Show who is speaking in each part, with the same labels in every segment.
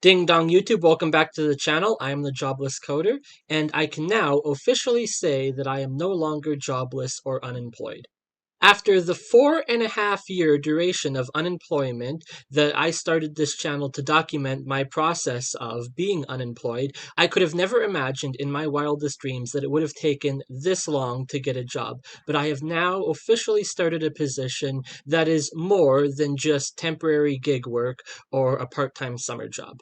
Speaker 1: Ding dong YouTube, welcome back to the channel. I am the Jobless Coder, and I can now officially say that I am no longer jobless or unemployed. After the 4.5 year duration of unemployment that I started this channel to document my process of being unemployed, I could have never imagined in my wildest dreams that it would have taken this long to get a job. But I have now officially started a position that is more than just temporary gig work or a part-time summer job.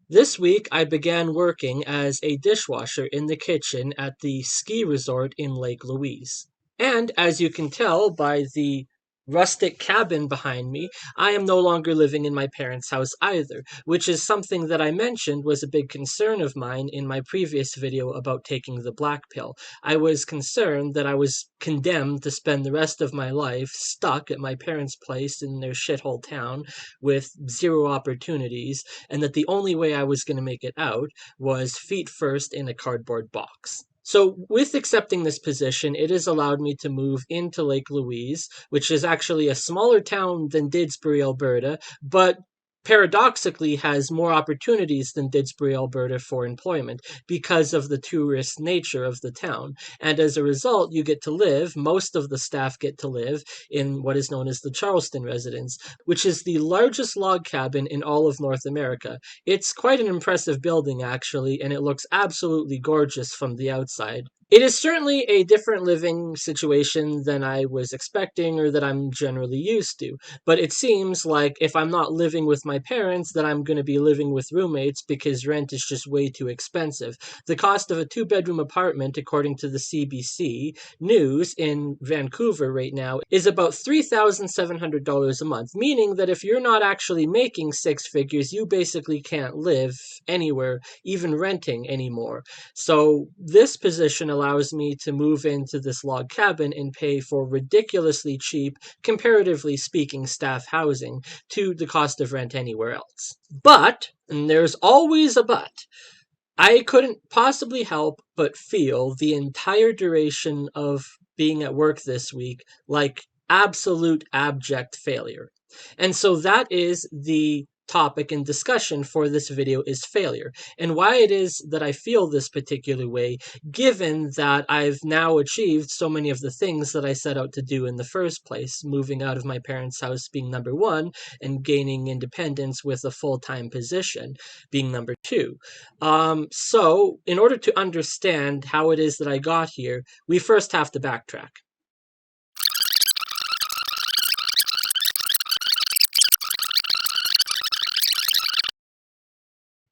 Speaker 1: This week, I began working as a dishwasher in the kitchen at the ski resort in Lake Louise. And as you can tell by the rustic cabin behind me, I am no longer living in my parents' house either, which is something that I mentioned was a big concern of mine in my previous video about taking the black pill. I was concerned that I was condemned to spend the rest of my life stuck at my parents' place in their shithole town with zero opportunities, and that the only way I was going to make it out was feet first in a cardboard box. So, with accepting this position, it has allowed me to move into Lake Louise, which is actually a smaller town than Didsbury, Alberta, but paradoxically has more opportunities than Didsbury, Alberta for employment because of the tourist nature of the town. And as a result, you get to live, most of the staff get to live in what is known as the Charleston residence, which is the largest log cabin in all of North America. It's quite an impressive building, actually, and it looks absolutely gorgeous from the outside. It is certainly a different living situation than I was expecting or that I'm generally used to, but it seems like if I'm not living with my parents, that I'm going to be living with roommates because rent is just way too expensive. The cost of a two-bedroom apartment, according to the CBC News in Vancouver right now, is about $3,700 a month, meaning that if you're not actually making six figures, you basically can't live anywhere, even renting anymore. So this position allows me to move into this log cabin and pay for ridiculously cheap, comparatively speaking, staff housing to the cost of rent anywhere else. But, and there's always a but, I couldn't possibly help but feel the entire duration of being at work this week like absolute abject failure. And so that is the topic and discussion for this video is failure, and why it is that I feel this particular way, given that I've now achieved so many of the things that I set out to do in the first place, moving out of my parents' house being number one, and gaining independence with a full-time position being number two. So in order to understand how it is that I got here, we first have to backtrack.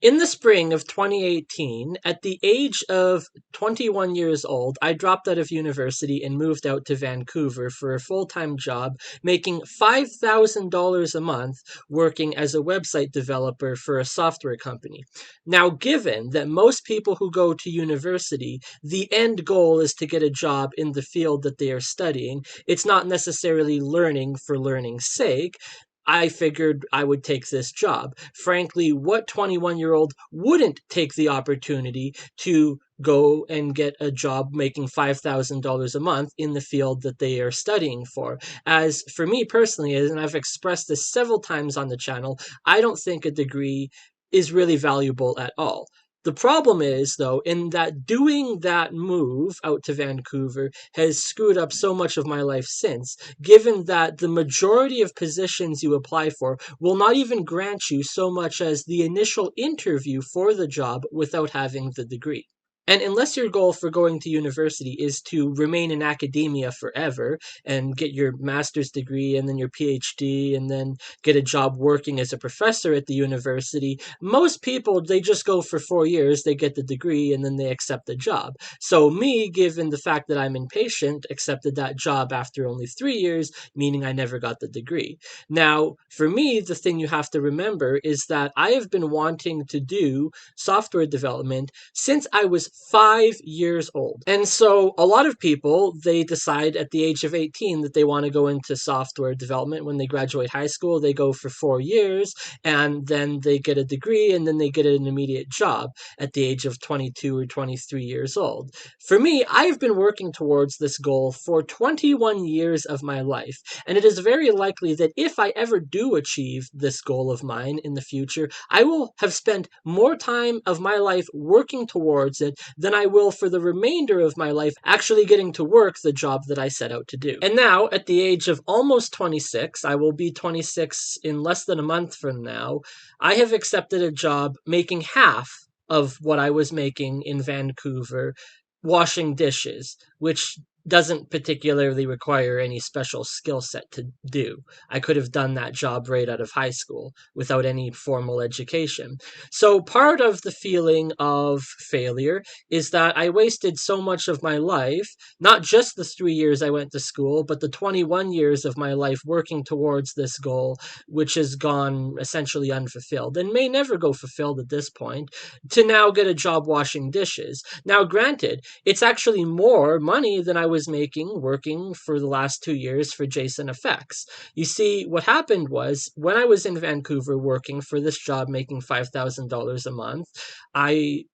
Speaker 1: In the spring of 2018, at the age of 21 years old, I dropped out of university and moved out to Vancouver for a full-time job, making $5,000 a month working as a website developer for a software company. Now, given that most people who go to university, the end goal is to get a job in the field that they are studying, it's not necessarily learning for learning's sake. I figured I would take this job. Frankly, what 21-year-old wouldn't take the opportunity to go and get a job making $5,000 a month in the field that they are studying for? As for me personally, and I've expressed this several times on the channel, I don't think a degree is really valuable at all. The problem is, though, in that doing that move out to Vancouver has screwed up so much of my life since, given that the majority of positions you apply for will not even grant you so much as the initial interview for the job without having the degree. And unless your goal for going to university is to remain in academia forever and get your master's degree and then your PhD and then get a job working as a professor at the university, most people, they just go for 4 years, they get the degree, and then they accept the job. So me, given the fact that I'm impatient, accepted that job after only 3 years, meaning I never got the degree. Now, for me, the thing you have to remember is that I have been wanting to do software development since I was 5 years old. And so a lot of people, they decide at the age of 18 that they want to go into software development. When they graduate high school, they go for 4 years and then they get a degree and then they get an immediate job at the age of 22 or 23 years old. For me, I've been working towards this goal for 21 years of my life. And it is very likely that if I ever do achieve this goal of mine in the future, I will have spent more time of my life working towards it than I will for the remainder of my life actually getting to work the job that I set out to do. And now, at the age of almost 26, I will be 26 in less than a month from now, I have accepted a job making half of what I was making in Vancouver washing dishes, which doesn't particularly require any special skill set to do. I could have done that job right out of high school without any formal education. So part of the feeling of failure is that I wasted so much of my life, not just the 3 years I went to school, but the 21 years of my life working towards this goal, which has gone essentially unfulfilled and may never go fulfilled at this point, to now get a job washing dishes. Now, granted, it's actually more money than I was making working for the last 2 years for Jasonafex. You see, what happened was when I was in Vancouver working for this job making $5,000 a month, I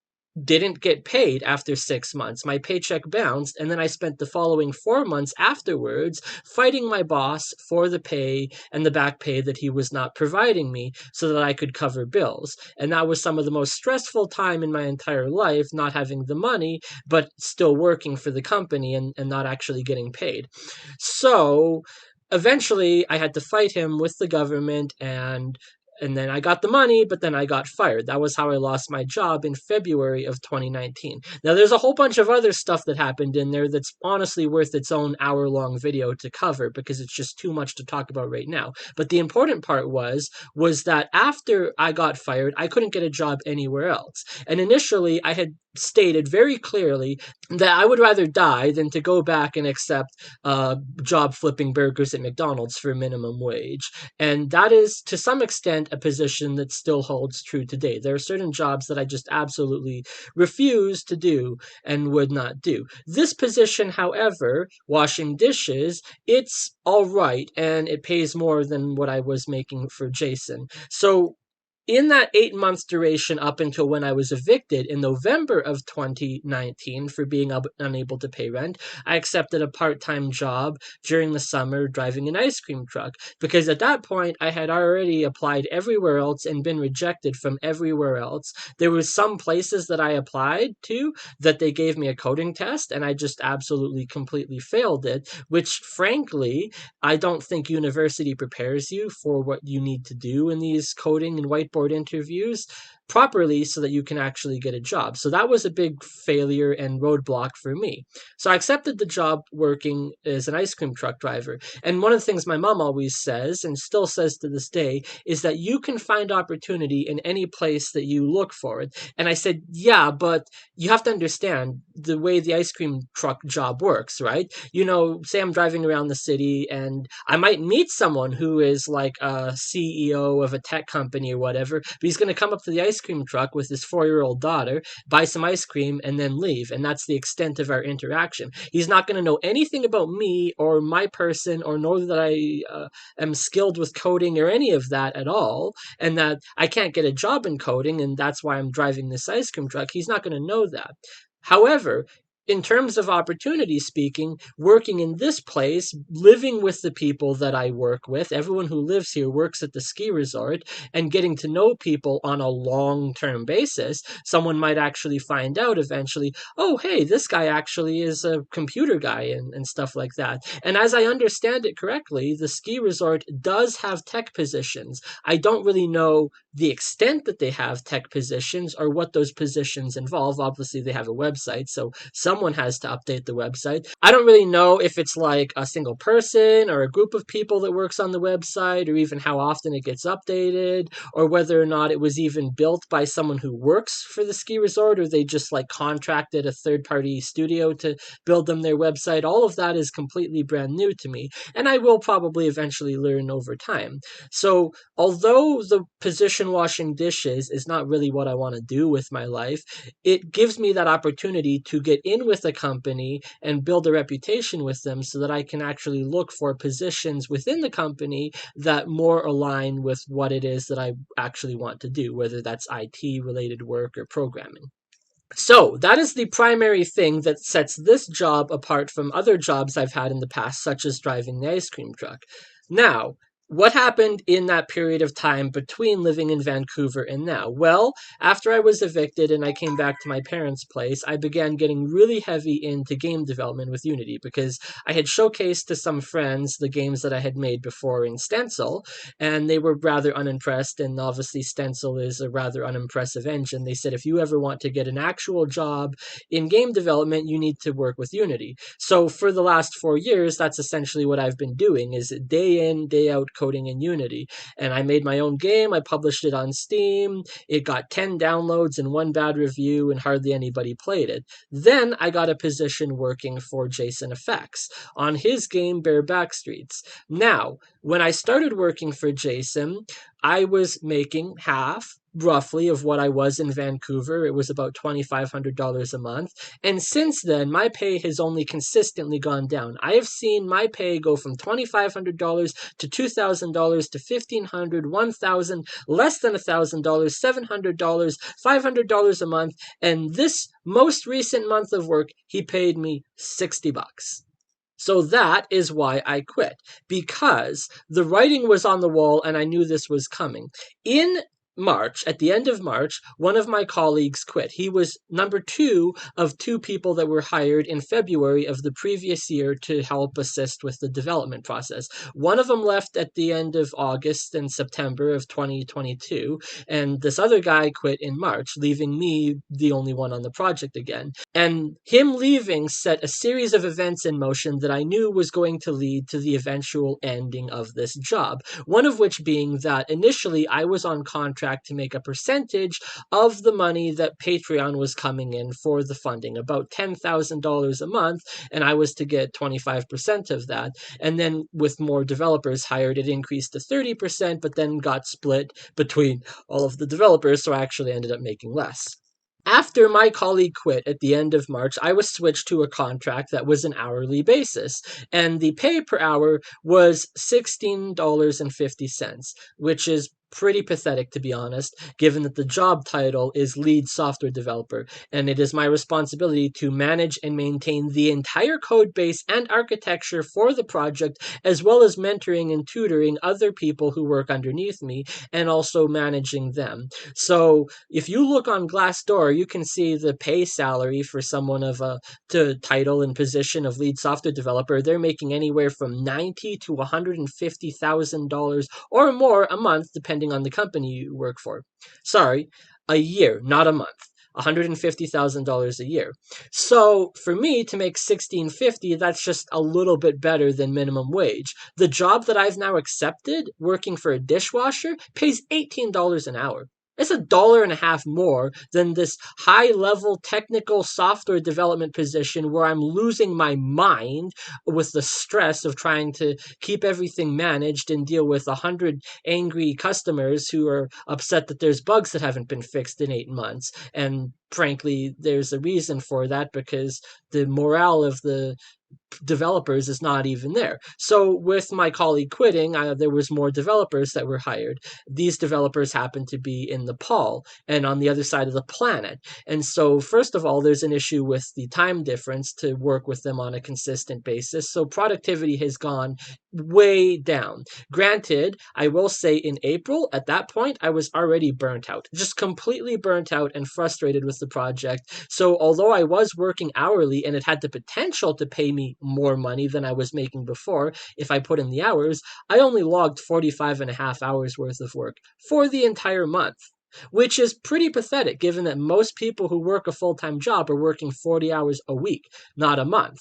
Speaker 1: didn't get paid after 6 months. My paycheck bounced, and then I spent the following 4 months afterwards fighting my boss for the pay and the back pay that he was not providing me so that I could cover bills. And that was some of the most stressful time in my entire life, not having the money, but still working for the company and not actually getting paid. So eventually I had to fight him with the government, and then I got the money, but then I got fired. That was how I lost my job in February of 2019. Now, there's a whole bunch of other stuff that happened in there that's honestly worth its own hour-long video to cover because it's just too much to talk about right now. But the important part was that after I got fired, I couldn't get a job anywhere else. And initially, I had stated very clearly that I would rather die than to go back and accept job flipping burgers at McDonald's for minimum wage. And that is, to some extent, a position that still holds true today. There are certain jobs that I just absolutely refuse to do and would not do. This position, however, washing dishes, it's all right, and it pays more than what I was making for Jason. So in that 8 month duration up until when I was evicted in November of 2019 for being unable to pay rent, I accepted a part-time job during the summer driving an ice cream truck because at that point I had already applied everywhere else and been rejected from everywhere else. There was some places that I applied to that they gave me a coding test and I just absolutely completely failed it, which frankly, I don't think university prepares you for what you need to do in these coding and whiteboard interviews properly so that you can actually get a job. So that was a big failure and roadblock for me. So I accepted the job working as an ice cream truck driver. And one of the things my mom always says, and still says to this day, is that you can find opportunity in any place that you look for it. And I said, yeah, but you have to understand the way the ice cream truck job works, right? You know, say I'm driving around the city and I might meet someone who is like a CEO of a tech company or whatever, but he's going to come up to the ice cream truck with his 4-year-old daughter, buy some ice cream, and then leave. And that's the extent of our interaction. He's not going to know anything about me or my person or know that I am skilled with coding or any of that at all, and that I can't get a job in coding, and that's why I'm driving this ice cream truck. He's not going to know that. However, in terms of opportunity speaking, working in this place, living with the people that I work with, everyone who lives here works at the ski resort, and getting to know people on a long-term basis, someone might actually find out eventually, oh, hey, this guy actually is a computer guy and stuff like that. And as I understand it correctly, the ski resort does have tech positions. I don't really know the extent that they have tech positions or what those positions involve. Obviously, they have a website, so someone has to update the website. I don't really know if it's like a single person or a group of people that works on the website, or even how often it gets updated, or whether or not it was even built by someone who works for the ski resort, or they just like contracted a third-party studio to build them their website. All of that is completely brand new to me, and I will probably eventually learn over time. So although the position kitchen washing dishes is not really what I want to do with my life, it gives me that opportunity to get in with a company and build a reputation with them so that I can actually look for positions within the company that more align with what it is that I actually want to do, whether that's IT related work or programming. So that is the primary thing that sets this job apart from other jobs I've had in the past, such as driving the ice cream truck. Now, what happened in that period of time between living in Vancouver and now? Well, after I was evicted and I came back to my parents' place, I began getting really heavy into game development with Unity because I had showcased to some friends the games that I had made before in Stencil, and they were rather unimpressed. And obviously, Stencil is a rather unimpressive engine. They said, if you ever want to get an actual job in game development, you need to work with Unity. So for the last 4 years, that's essentially what I've been doing, is day in, day out coding in Unity. And I made my own game. I published it on Steam. It got 10 downloads and one bad review, and hardly anybody played it. Then I got a position working for Jasonafex on his game Bare Backstreets. Now, when I started working for Jason, I was making half, roughly, of what I was in Vancouver. It was about $2,500 a month. And since then, my pay has only consistently gone down. I have seen my pay go from $2,500 to $2,000 to $1,500, $1,000, less than $1,000, $700, $500 a month. And this most recent month of work, he paid me $60. So that is why I quit, because the writing was on the wall and I knew this was coming. In March, at the end of March, one of my colleagues quit. He was number two of two people that were hired in February of the previous year to help assist with the development process. One of them left at the end of August and September of 2022, and this other guy quit in March, leaving me the only one on the project again. And him leaving set a series of events in motion that I knew was going to lead to the eventual ending of this job. One of which being that initially I was on contract to make a percentage of the money that Patreon was coming in for the funding, about $10,000 a month, and I was to get 25% of that. And then with more developers hired, it increased to 30%, but then got split between all of the developers, so I actually ended up making less. After my colleague quit at the end of March, I was switched to a contract that was an hourly basis, and the pay per hour was $16.50, which is pretty pathetic, to be honest, given that the job title is lead software developer, and it is my responsibility to manage and maintain the entire code base and architecture for the project, as well as mentoring and tutoring other people who work underneath me, and also managing them. So if you look on Glassdoor, you can see the pay salary for someone of a title and position of lead software developer. They're making anywhere from $90,000 to $150,000 or more a month, depending on the company you work for. Sorry, a year, not a month. $150,000 a year. So for me to make $16.50, that's just a little bit better than minimum wage. The job that I've now accepted, working for a dishwasher, pays $18 an hour. It's $1.50 more than this high-level technical software development position where I'm losing my mind with the stress of trying to keep everything managed and deal with 100 angry customers who are upset that there's bugs that haven't been fixed in 8 months. And frankly, there's a reason for that, because the morale of the developers is not even there. So with my colleague quitting, there was more developers that were hired. These developers happen to be in Nepal and on the other side of the planet. And so first of all, there's an issue with the time difference to work with them on a consistent basis. So productivity has gone way down. Granted, I will say in April, at that point, I was already burnt out, just completely burnt out and frustrated with the project. So although I was working hourly and it had the potential to pay me more money than I was making before if I put in the hours, I only logged 45 and a half hours worth of work for the entire month, which is pretty pathetic given that most people who work a full-time job are working 40 hours a week, not a month.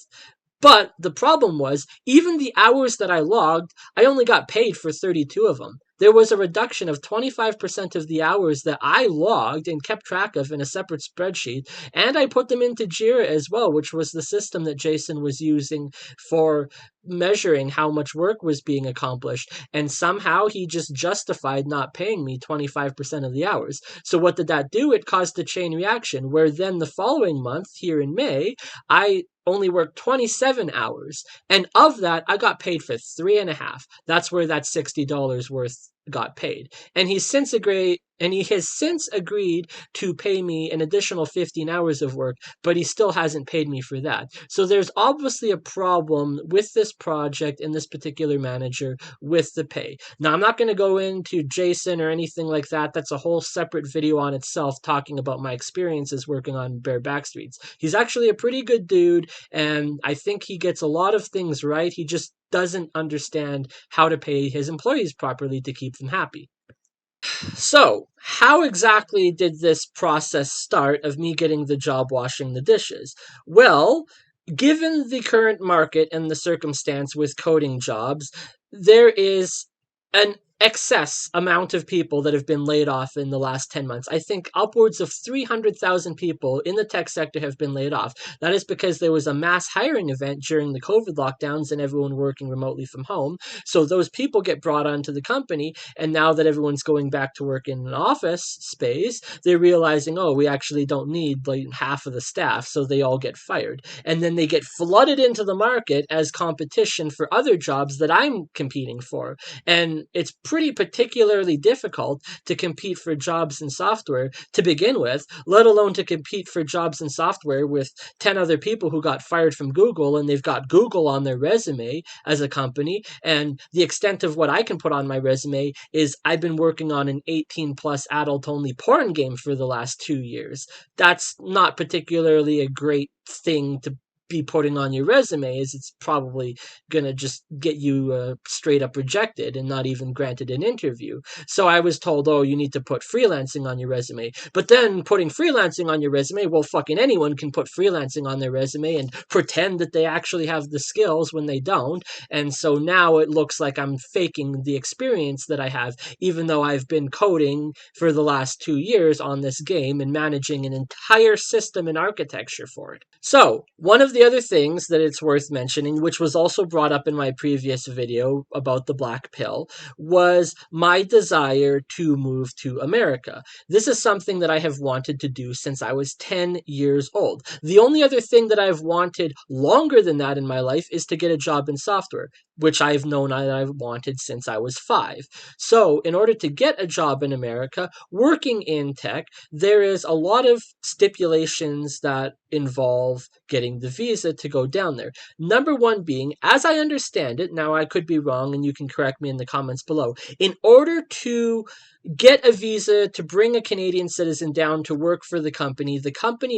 Speaker 1: But the problem was, even the hours that I logged, I only got paid for 32 of them. There was a reduction of 25% of the hours that I logged and kept track of in a separate spreadsheet. And I put them into Jira as well, which was the system that Jason was using for measuring how much work was being accomplished. And somehow he just justified not paying me 25% of the hours. So what did that do? It caused a chain reaction where then the following month, here in May, I only worked 27 hours. And of that, I got paid for 3.5. That's where that $60 worth got paid. And he has since agreed to pay me an additional 15 hours of work, but he still hasn't paid me for that. So there's obviously a problem with this project and this particular manager with the pay. Now, I'm not going to go into Jason or anything like that. That's a whole separate video on itself talking about my experiences working on Bare Backstreets. He's actually a pretty good dude, and I think he gets a lot of things right. He just doesn't understand how to pay his employees properly to keep them happy. So, how exactly did this process start of me getting the job washing the dishes? Well, given the current market and the circumstance with coding jobs, there is an excess amount of people that have been laid off in the last 10 months. I think upwards of 300,000 people in the tech sector have been laid off. That is because there was a mass hiring event during the COVID lockdowns and everyone working remotely from home. So those people get brought onto the company, and now that everyone's going back to work in an office space, they're realizing, oh, we actually don't need like half of the staff, so they all get fired. And then they get flooded into the market as competition for other jobs that I'm competing for. And it's pretty particularly difficult to compete for jobs in software to begin with, let alone to compete for jobs in software with 10 other people who got fired from Google, and they've got Google on their resume as a company. And the extent of what I can put on my resume is I've been working on an 18 plus adult only porn game for the last 2 years. That's not particularly a great thing to be putting on your resume, is it's probably gonna just get you straight up rejected and not even granted an interview. So I was told, oh, you need to put freelancing on your resume. But then putting freelancing on your resume, well, fucking anyone can put freelancing on their resume and pretend that they actually have the skills when they don't. And so now it looks like I'm faking the experience that I have, even though I've been coding for the last 2 years on this game and managing an entire system and architecture for it. So one of the other things that it's worth mentioning, which was also brought up in my previous video about the black pill, was my desire to move to America. This is something that I have wanted to do since I was 10 years old. The only other thing that I've wanted longer than that in my life is to get a job in software, which I've known I've wanted since I was 5. So in order to get a job in America, working in tech, there is a lot of stipulations that involve getting the visa to go down there. Number one being, as I understand it, now I could be wrong and you can correct me in the comments below, in order to get a visa to bring a Canadian citizen down to work for the company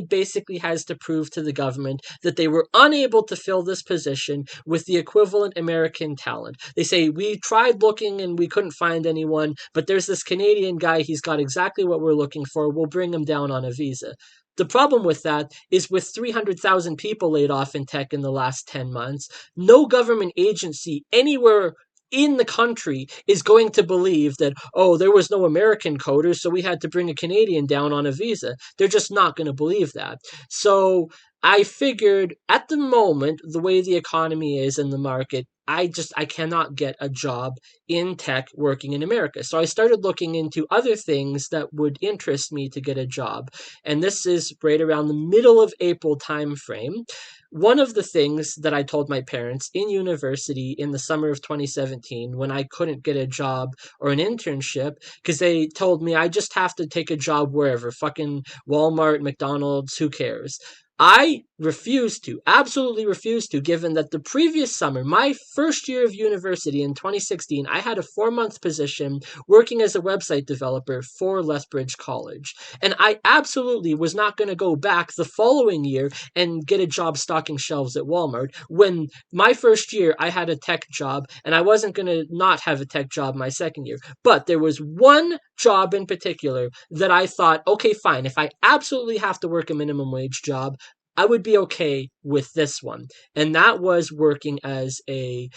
Speaker 1: basically has to prove to the government that they were unable to fill this position with the equivalent American talent. They say, we tried looking and we couldn't find anyone, but there's this Canadian guy, he's got exactly what we're looking for, we'll bring him down on a visa. The problem with that is with 300,000 people laid off in tech in the last 10 months, no government agency anywhere in the country is going to believe that, oh, there was no American coders, so we had to bring a Canadian down on a visa. They're just not going to believe that. So I figured at the moment, the way the economy is in the market, I cannot get a job in tech working in America. So I started looking into other things that would interest me to get a job. And this is right around the middle of April time frame. One of the things that I told my parents in university in the summer of 2017 when I couldn't get a job or an internship, because they told me I just have to take a job wherever, fucking Walmart, McDonald's, who cares? I refused to, absolutely refused to, given that the previous summer, my first year of university in 2016, I had a 4-month position working as a website developer for Lethbridge College. And I absolutely was not going to go back the following year and get a job stocking shelves at Walmart when my first year I had a tech job, and I wasn't going to not have a tech job my second year. But there was one job in particular that I thought, okay, fine, if I absolutely have to work a minimum wage job, I would be okay with this one. And that was working as a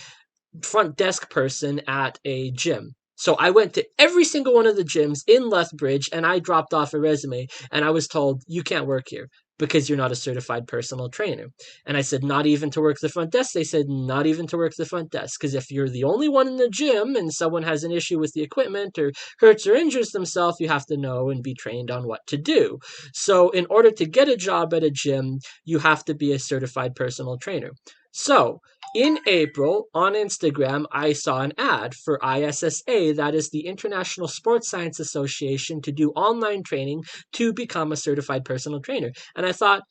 Speaker 1: front desk person at a gym. So I went to every single one of the gyms in Lethbridge and I dropped off a resume and I was told, you can't work here because you're not a certified personal trainer. And I said, not even to work the front desk. They said, not even to work the front desk. Because if you're the only one in the gym and someone has an issue with the equipment or hurts or injures themselves, you have to know and be trained on what to do. So in order to get a job at a gym, you have to be a certified personal trainer. So in April, on Instagram, I saw an ad for ISSA, that is the International Sports Science Association, to do online training to become a certified personal trainer. And I thought,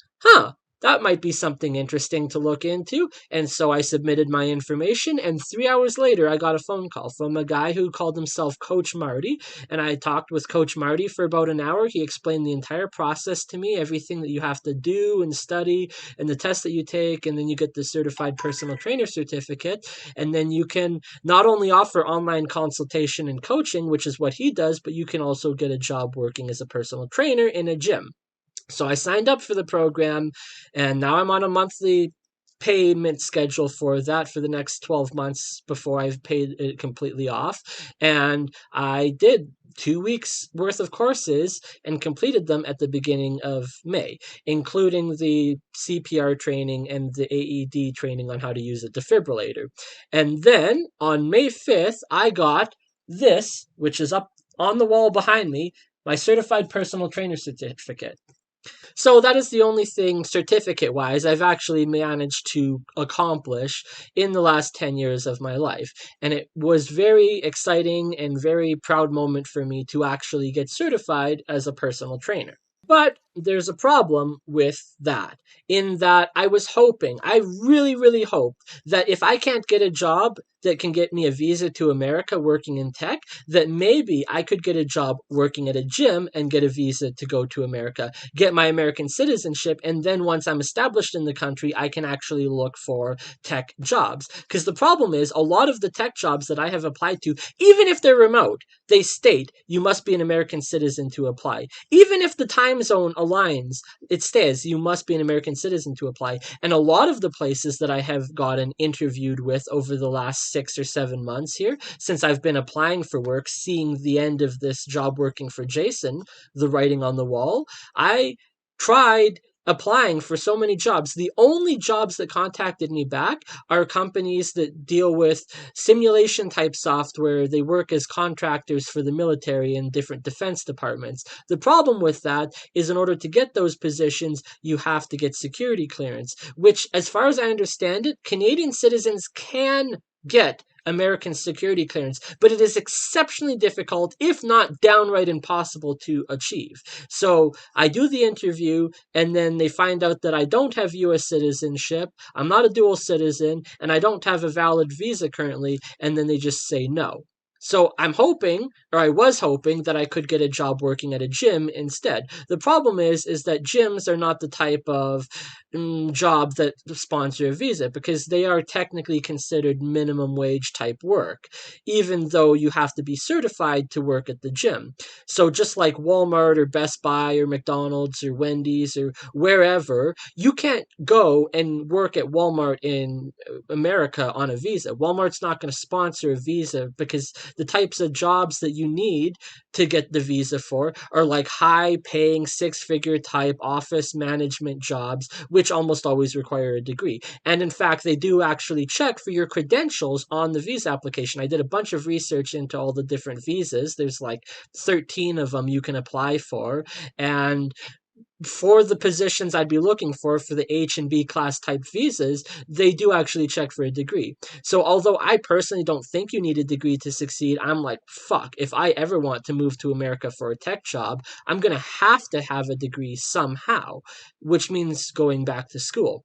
Speaker 1: that might be something interesting to look into. And so I submitted my information, and 3 hours later, I got a phone call from a guy who called himself Coach Marty. And I talked with Coach Marty for about an hour. He explained the entire process to me, everything that you have to do and study, and the test that you take, and then you get the certified personal trainer certificate. And then you can not only offer online consultation and coaching, which is what he does, but you can also get a job working as a personal trainer in a gym. So I signed up for the program, and now I'm on a monthly payment schedule for that for the next 12 months before I've paid it completely off. And I did 2 weeks worth of courses and completed them at the beginning of May, including the CPR training and the AED training on how to use a defibrillator. And then on May 5th, I got this, which is up on the wall behind me, my certified personal trainer certificate. So that is the only thing certificate wise I've actually managed to accomplish in the last 10 years of my life. And it was very exciting and very proud moment for me to actually get certified as a personal trainer. But there's a problem with that, in that I really, really hope that if I can't get a job that can get me a visa to America working in tech, that maybe I could get a job working at a gym and get a visa to go to America, get my American citizenship, and then once I'm established in the country, I can actually look for tech jobs. Because the problem is, a lot of the tech jobs that I have applied to, even if they're remote, they state you must be an American citizen to apply. Even if the time zone aligns, it says you must be an American citizen to apply. And a lot of the places that I have gotten interviewed with over the last 6 or 7 months here, since I've been applying for work, seeing the end of this job working for Jason, the writing on the wall, I tried applying for so many jobs. The only jobs that contacted me back are companies that deal with simulation type software. They work as contractors for the military and different defense departments. The problem with that is, in order to get those positions, you have to get security clearance, which, as far as I understand it, Canadian citizens can get American security clearance, but it is exceptionally difficult, if not downright impossible, to achieve. So I do the interview, and then they find out that I don't have US citizenship, I'm not a dual citizen, and I don't have a valid visa currently, and then they just say no. So I'm hoping, or I was hoping, that I could get a job working at a gym instead. The problem is that gyms are not the type of job that sponsor a visa, because they are technically considered minimum wage type work, even though you have to be certified to work at the gym. So just like Walmart or Best Buy or McDonald's or Wendy's or wherever, you can't go and work at Walmart in America on a visa. Walmart's not going to sponsor a visa, because the types of jobs that you need to get the visa for are like high paying 6-figure type office management jobs, which almost always require a degree. And in fact, they do actually check for your credentials on the visa application. I did a bunch of research into all the different visas. There's like 13 of them you can apply for. And for the positions I'd be looking for the H and B class type visas, they do actually check for a degree. So although I personally don't think you need a degree to succeed, I'm like, fuck, if I ever want to move to America for a tech job, I'm going to have a degree somehow, which means going back to school.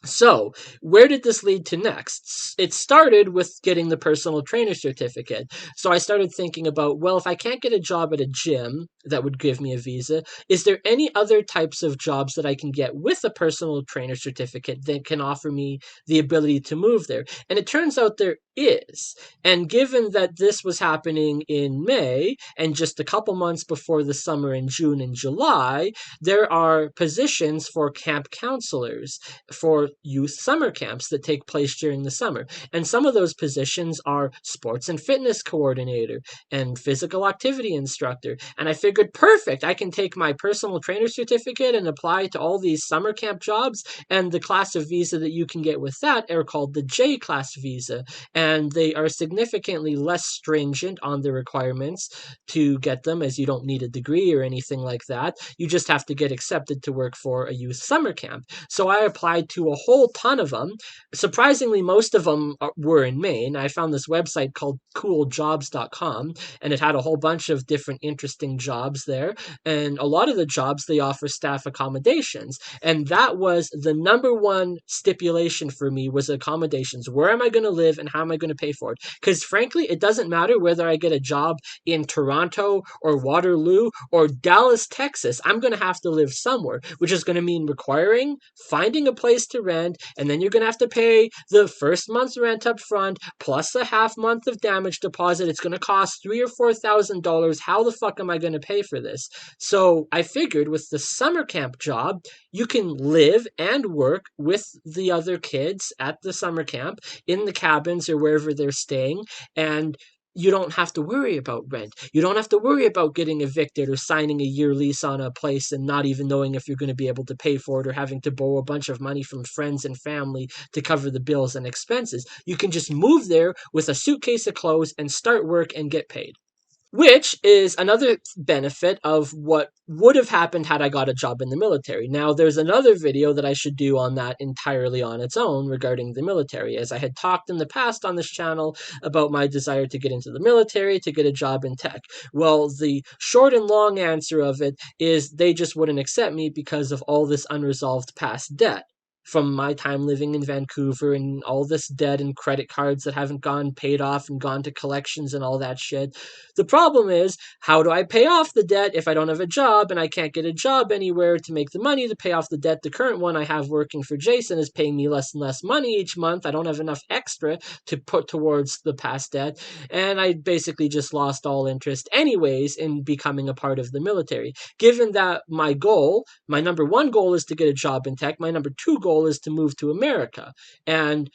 Speaker 1: So, where did this lead to next? It started with getting the personal trainer certificate. So I started thinking about, well, if I can't get a job at a gym that would give me a visa, is there any other types of jobs that I can get with a personal trainer certificate that can offer me the ability to move there? And it turns out there is. And given that this was happening in May and just a couple months before the summer in June and July, there are positions for camp counselors for youth summer camps that take place during the summer. And some of those positions are sports and fitness coordinator and physical activity instructor. And I figured, perfect, I can take my personal trainer certificate and apply to all these summer camp jobs. And the class of visa that you can get with that are called the J class visa. And they are significantly less stringent on the requirements to get them, as you don't need a degree or anything like that. You just have to get accepted to work for a youth summer camp. So I applied to a whole ton of them. Surprisingly, most of them were in Maine. I found this website called cooljobs.com, and it had a whole bunch of different interesting jobs there. And a lot of the jobs, they offer staff accommodations. And that was the number one stipulation for me, was accommodations. Where am I going to live and how am I going to pay for it? Because frankly, it doesn't matter whether I get a job in Toronto or Waterloo or Dallas, Texas. I'm going to have to live somewhere, which is going to mean requiring finding a place to rent, and then you're going to have to pay the first month's rent up front plus a half month of damage deposit. It's going to cost $3,000 or $4,000. How the fuck am I going to pay for this? So I figured with the summer camp job, you can live and work with the other kids at the summer camp in the cabins or wherever they're staying, and you don't have to worry about rent. You don't have to worry about getting evicted or signing a year lease on a place and not even knowing if you're going to be able to pay for it, or having to borrow a bunch of money from friends and family to cover the bills and expenses. You can just move there with a suitcase of clothes and start work and get paid. Which is another benefit of what would have happened had I got a job in the military. Now, there's another video that I should do on that entirely on its own regarding the military, as I had talked in the past on this channel about my desire to get into the military, to get a job in tech. Well, the short and long answer of it is they just wouldn't accept me because of all this unresolved past debt from my time living in Vancouver, and all this debt and credit cards that haven't gone paid off and gone to collections and all that shit. The problem is, how do I pay off the debt if I don't have a job and I can't get a job anywhere to make the money to pay off the debt? The current one I have working for Jason is paying me less and less money each month. I don't have enough extra to put towards the past debt, and I basically just lost all interest anyways in becoming a part of the military. Given that my goal, my number one goal, is to get a job in tech, my number two goal is to move to America. And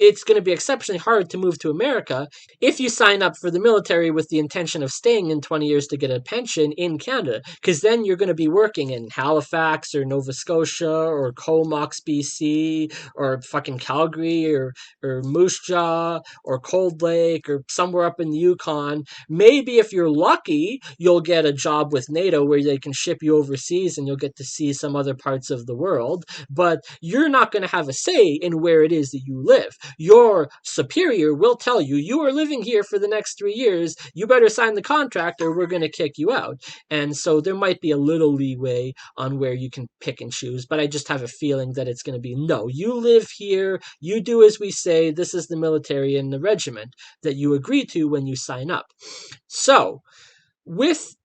Speaker 1: it's going to be exceptionally hard to move to America if you sign up for the military with the intention of staying in 20 years to get a pension in Canada, because then you're going to be working in Halifax or Nova Scotia or Comox, BC, or fucking Calgary or Moose Jaw or Cold Lake or somewhere up in the Yukon. Maybe if you're lucky, you'll get a job with NATO where they can ship you overseas and you'll get to see some other parts of the world, but you're not going to have a say in where it is that you live. Your superior will tell you, you are living here for the next 3 years, you better sign the contract or we're going to kick you out. And so there might be a little leeway on where you can pick and choose, but I just have a feeling that it's going to be, no, you live here, you do as we say, this is the military and the regiment that you agree to when you sign up. So, with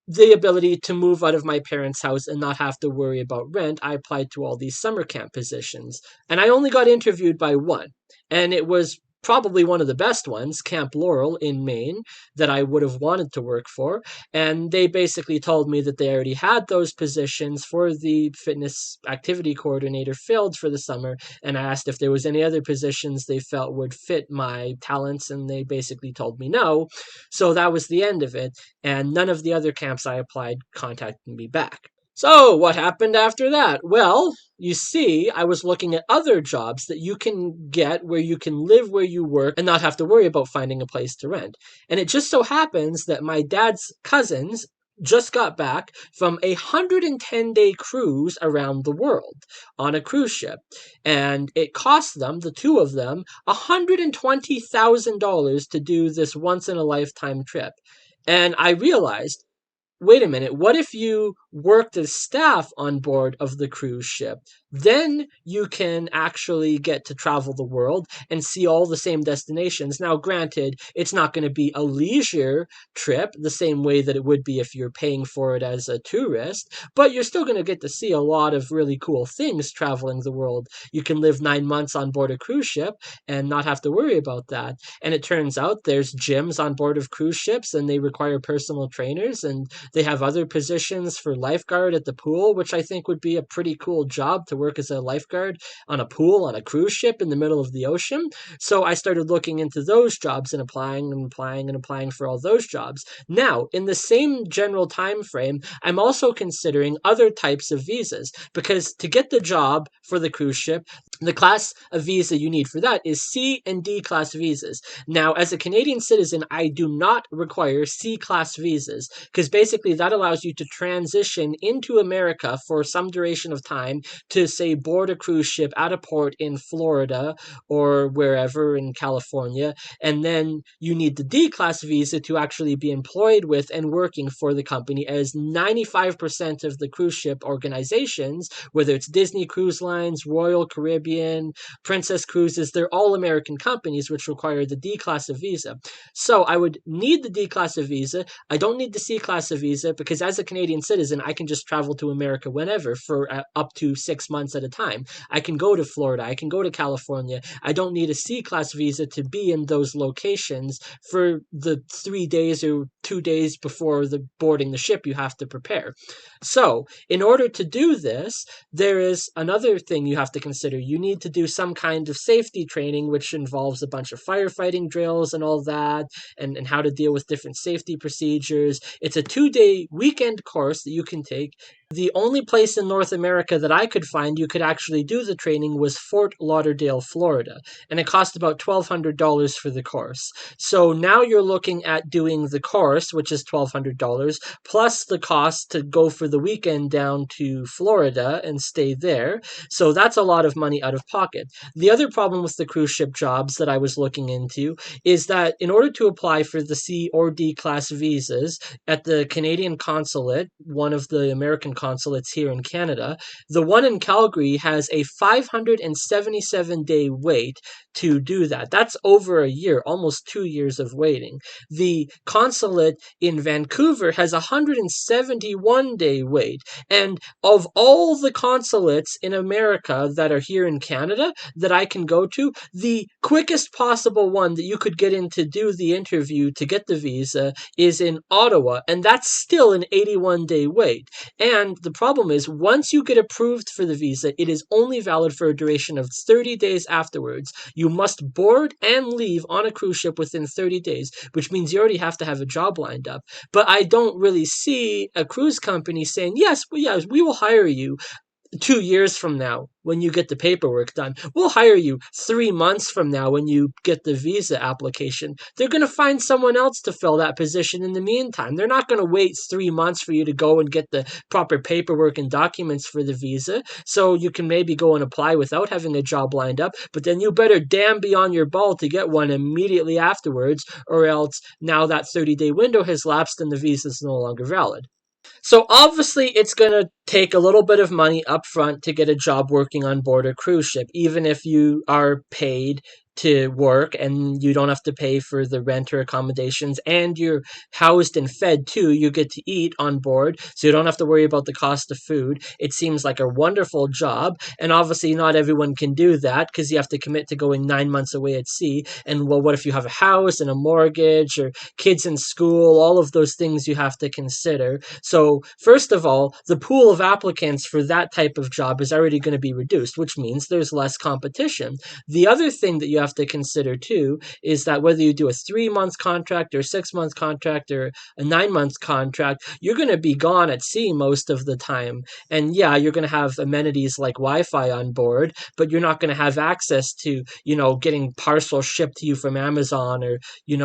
Speaker 1: the ability to move out of my parents' house and not have to worry about rent, I applied to all these summer camp positions. And I only got interviewed by one. And it was probably one of the best ones, Camp Laurel in Maine, that I would have wanted to work for. And they basically told me that they already had those positions for the fitness activity coordinator filled for the summer. And I asked if there was any other positions they felt would fit my talents, and they basically told me no. So that was the end of it. And none of the other camps I applied contacted me back. So what happened after that? Well, you see, I was looking at other jobs that you can get where you can live where you work and not have to worry about finding a place to rent. And it just so happens that my dad's cousins just got back from a 110-day cruise around the world on a cruise ship. And it cost them, the two of them, $120,000 to do this once-in-a-lifetime trip. And I realized wait a minute, what if you worked as staff on board of the cruise ship? Then you can actually get to travel the world and see all the same destinations. Now, granted, it's not going to be a leisure trip the same way that it would be if you're paying for it as a tourist, but you're still going to get to see a lot of really cool things traveling the world. You can live 9 months on board a cruise ship and not have to worry about that. And it turns out there's gyms on board of cruise ships and they require personal trainers, and they have other positions for lifeguard at the pool, which I think would be a pretty cool job to work as a lifeguard on a pool on a cruise ship in the middle of the ocean. So I started looking into those jobs and applying for all those jobs. Now, in the same general time frame, I'm also considering other types of visas, because to get the job for the cruise ship, the class of visa you need for that is C and D class visas. Now, as a Canadian citizen, I do not require C class visas, because basically that allows you to transition into America for some duration of time to, say, board a cruise ship at a port in Florida or wherever in California. And then you need the D class visa to actually be employed with and working for the company, as 95% of the cruise ship organizations, whether it's Disney Cruise Lines, Royal Caribbean, Princess Cruises, they're all American companies which require the D class of visa. So I would need the D class of visa. I don't need the C class of visa, because as a Canadian citizen, I can just travel to America whenever for up to 6 months at a time. I can go to Florida. I can go to California. I don't need a C class visa to be in those locations for the 3 days or 2 days before the boarding the ship you have to prepare. So in order to do this, there is another thing you have to consider. You need to do some kind of safety training, which involves a bunch of firefighting drills and all that, and how to deal with different safety procedures. It's a 2-day weekend course that you can take. The only place in North America that I could find you could actually do the training was Fort Lauderdale, Florida, and it cost about $1,200 for the course. So now you're looking at doing the course, which is $1,200, plus the cost to go for the weekend down to Florida and stay there. So that's a lot of money out of pocket. The other problem with the cruise ship jobs that I was looking into is that in order to apply for the C or D class visas at the Canadian consulate, one of the American consulates here in Canada, the one in Calgary has a 577-day wait to do that. That's over a year, almost 2 years of waiting. The consulate in Vancouver has a 171-day wait. And of all the consulates in America that are here in Canada that I can go to, the quickest possible one that you could get in to do the interview to get the visa is in Ottawa, and that's still an 81-day wait. And the problem is, once you get approved for the visa, it is only valid for a duration of 30 days afterwards. You must board and leave on a cruise ship within 30 days, which means you already have to have a job lined up. But I don't really see a cruise company saying, yes, we will hire you 2 years from now when you get the paperwork done. We'll hire you 3 months from now when you get the visa application. They're going to find someone else to fill that position in the meantime. They're not going to wait 3 months for you to go and get the proper paperwork and documents for the visa. So you can maybe go and apply without having a job lined up, but then you better damn be on your ball to get one immediately afterwards, or else now that 30-day window has lapsed and the visa is no longer valid. So obviously it's going to take a little bit of money up front to get a job working on board a cruise ship, even if you are paid to work and you don't have to pay for the rent or accommodations, and you're housed and fed too. You get to eat on board, so you don't have to worry about the cost of food. It seems like a wonderful job, and obviously not everyone can do that because you have to commit to going 9 months away at sea. And well, what if you have a house and a mortgage or kids in school? All of those things you have to consider. So first of all, the pool of applicants for that type of job is already going to be reduced, which means there's less competition. The other thing that you have to consider too is that whether you do a 3-month contract or 6-month contract or a 9-month contract, you're going to be gone at sea most of the time. And yeah, you're going to have amenities like Wi-Fi on board, but you're not going to have access to, getting parcels shipped to you from Amazon or,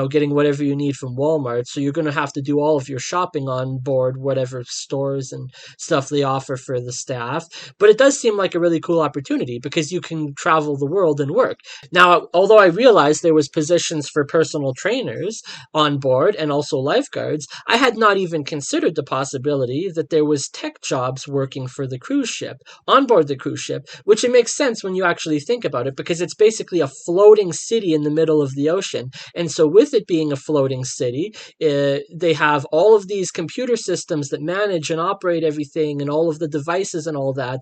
Speaker 1: getting whatever you need from Walmart. So you're going to have to do all of your shopping on board, whatever stores and stuff they offer for the staff. But it does seem like a really cool opportunity because you can travel the world and work. Now, although I realized there was positions for personal trainers on board and also lifeguards, I had not even considered the possibility that there was tech jobs working for the cruise ship, on board the cruise ship, which it makes sense when you actually think about it, because it's basically a floating city in the middle of the ocean. And so with it being a floating city, they have all of these computer systems that manage and operate everything, and all of the devices and all that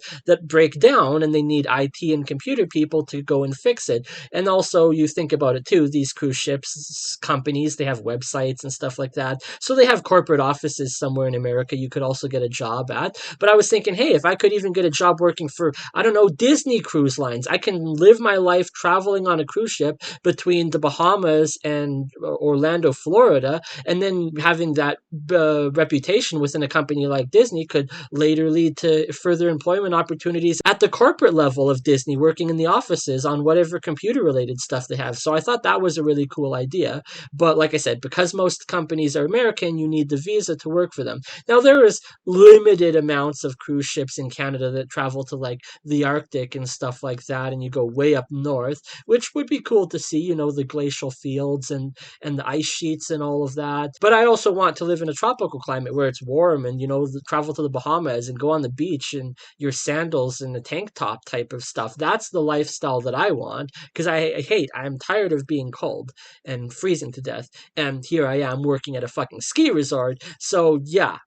Speaker 1: break down, and they need IT and computer people to go and fix it. And also, you think about it too, these cruise ships companies, they have websites and stuff like that. So they have corporate offices somewhere in America you could also get a job at. But I was thinking, hey, if I could even get a job working for, I don't know, Disney Cruise Lines, I can live my life traveling on a cruise ship between the Bahamas and Orlando, Florida, and then having that reputation within a company like Disney could later lead to further employment opportunities at the corporate level of Disney, working in the offices on whatever computer related stuff they have. So I thought that was a really cool idea. But like I said, because most companies are American, you need the visa to work for them. Now, there is limited amounts of cruise ships in Canada that travel to like the Arctic and stuff like that, and you go way up north, which would be cool to see, the glacial fields and the ice sheets and all of that. But I also want to live in a tropical climate where it's warm, and travel to the Bahamas and go on the beach in your sandals and a tank top type of stuff. That's the lifestyle that I want, because I'm tired of being cold and freezing to death. And here I am working at a fucking ski resort. So yeah.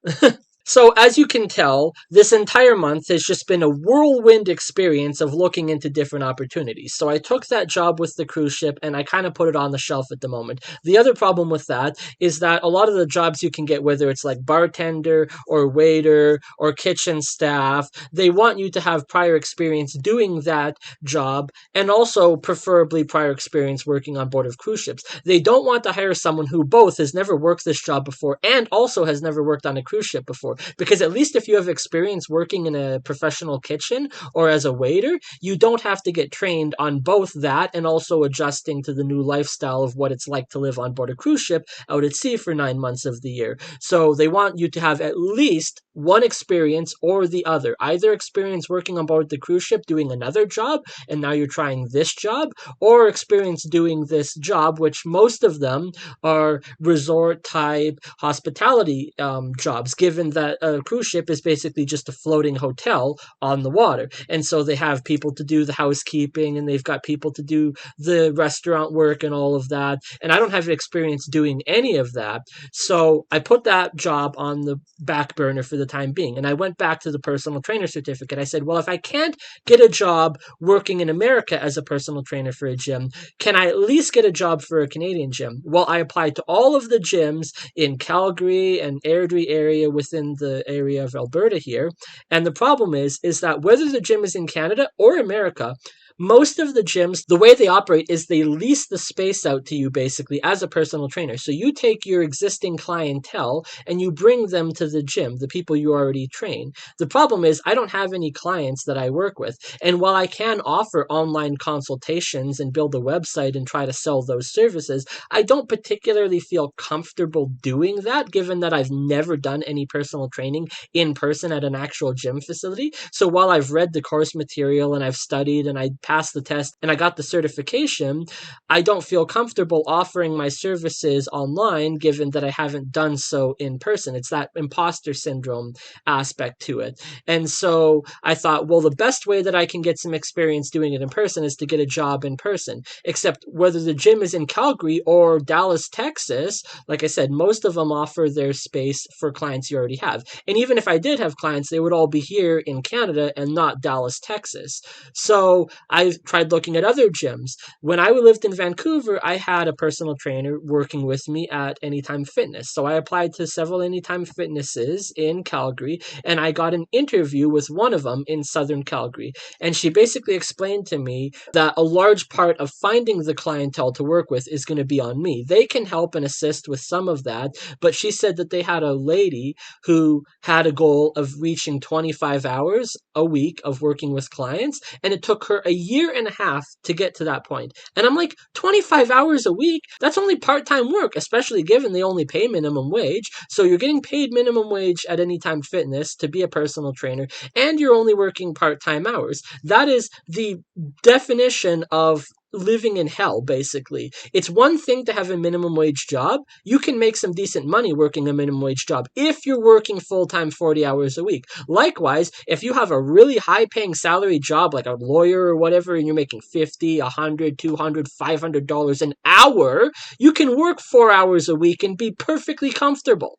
Speaker 1: So, as you can tell, this entire month has just been a whirlwind experience of looking into different opportunities. So, I took that job with the cruise ship and I kind of put it on the shelf at the moment. The other problem with that is that a lot of the jobs you can get, whether it's like bartender or waiter or kitchen staff, they want you to have prior experience doing that job, and also preferably prior experience working on board of cruise ships. They don't want to hire someone who both has never worked this job before and also has never worked on a cruise ship before. Because at least if you have experience working in a professional kitchen or as a waiter, you don't have to get trained on both that and also adjusting to the new lifestyle of what it's like to live on board a cruise ship out at sea for 9 months of the year. So they want you to have at least one experience or the other. Either experience working on board the cruise ship doing another job, and now you're trying this job, or experience doing this job, which most of them are resort type hospitality jobs, given that a cruise ship is basically just a floating hotel on the water. And so they have people to do the housekeeping, and they've got people to do the restaurant work and all of that. And I don't have experience doing any of that. So I put that job on the back burner for the time being. And I went back to the personal trainer certificate. I said, well, if I can't get a job working in America as a personal trainer for a gym, can I at least get a job for a Canadian gym? Well, I applied to all of the gyms in Calgary and Airdrie area within the area of Alberta here. And the problem is that whether the gym is in Canada or America, most of the gyms, the way they operate is they lease the space out to you basically as a personal trainer. So you take your existing clientele and you bring them to the gym, the people you already train. The problem is I don't have any clients that I work with. And while I can offer online consultations and build a website and try to sell those services, I don't particularly feel comfortable doing that, given that I've never done any personal training in person at an actual gym facility. So while I've read the course material and I've studied and I passed the test and I got the certification, I don't feel comfortable offering my services online, given that I haven't done so in person. It's that imposter syndrome aspect to it. And so I thought, well, the best way that I can get some experience doing it in person is to get a job in person. Except whether the gym is in Calgary or Dallas, Texas, like I said, most of them offer their space for clients you already have. And even if I did have clients, they would all be here in Canada and not Dallas, Texas. So I tried looking at other gyms. When I lived in Vancouver, I had a personal trainer working with me at Anytime Fitness. So I applied to several Anytime Fitnesses in Calgary, and I got an interview with one of them in Southern Calgary. And she basically explained to me that a large part of finding the clientele to work with is going to be on me. They can help and assist with some of that, but she said that they had a lady who had a goal of reaching 25 hours a week of working with clients, and it took her a year and a half to get to that point. And I'm like, 25 hours a week? That's only part-time work, especially given they only pay minimum wage. So you're getting paid minimum wage at Anytime Fitness to be a personal trainer, and you're only working part-time hours. That is the definition of living in hell, basically. It's one thing to have a minimum wage job. You can make some decent money working a minimum wage job if you're working full-time 40 hours a week. Likewise, if you have a really high-paying salary job like a lawyer or whatever, and you're making 50, 100, 200, $500 an hour, you can work 4 hours a week and be perfectly comfortable.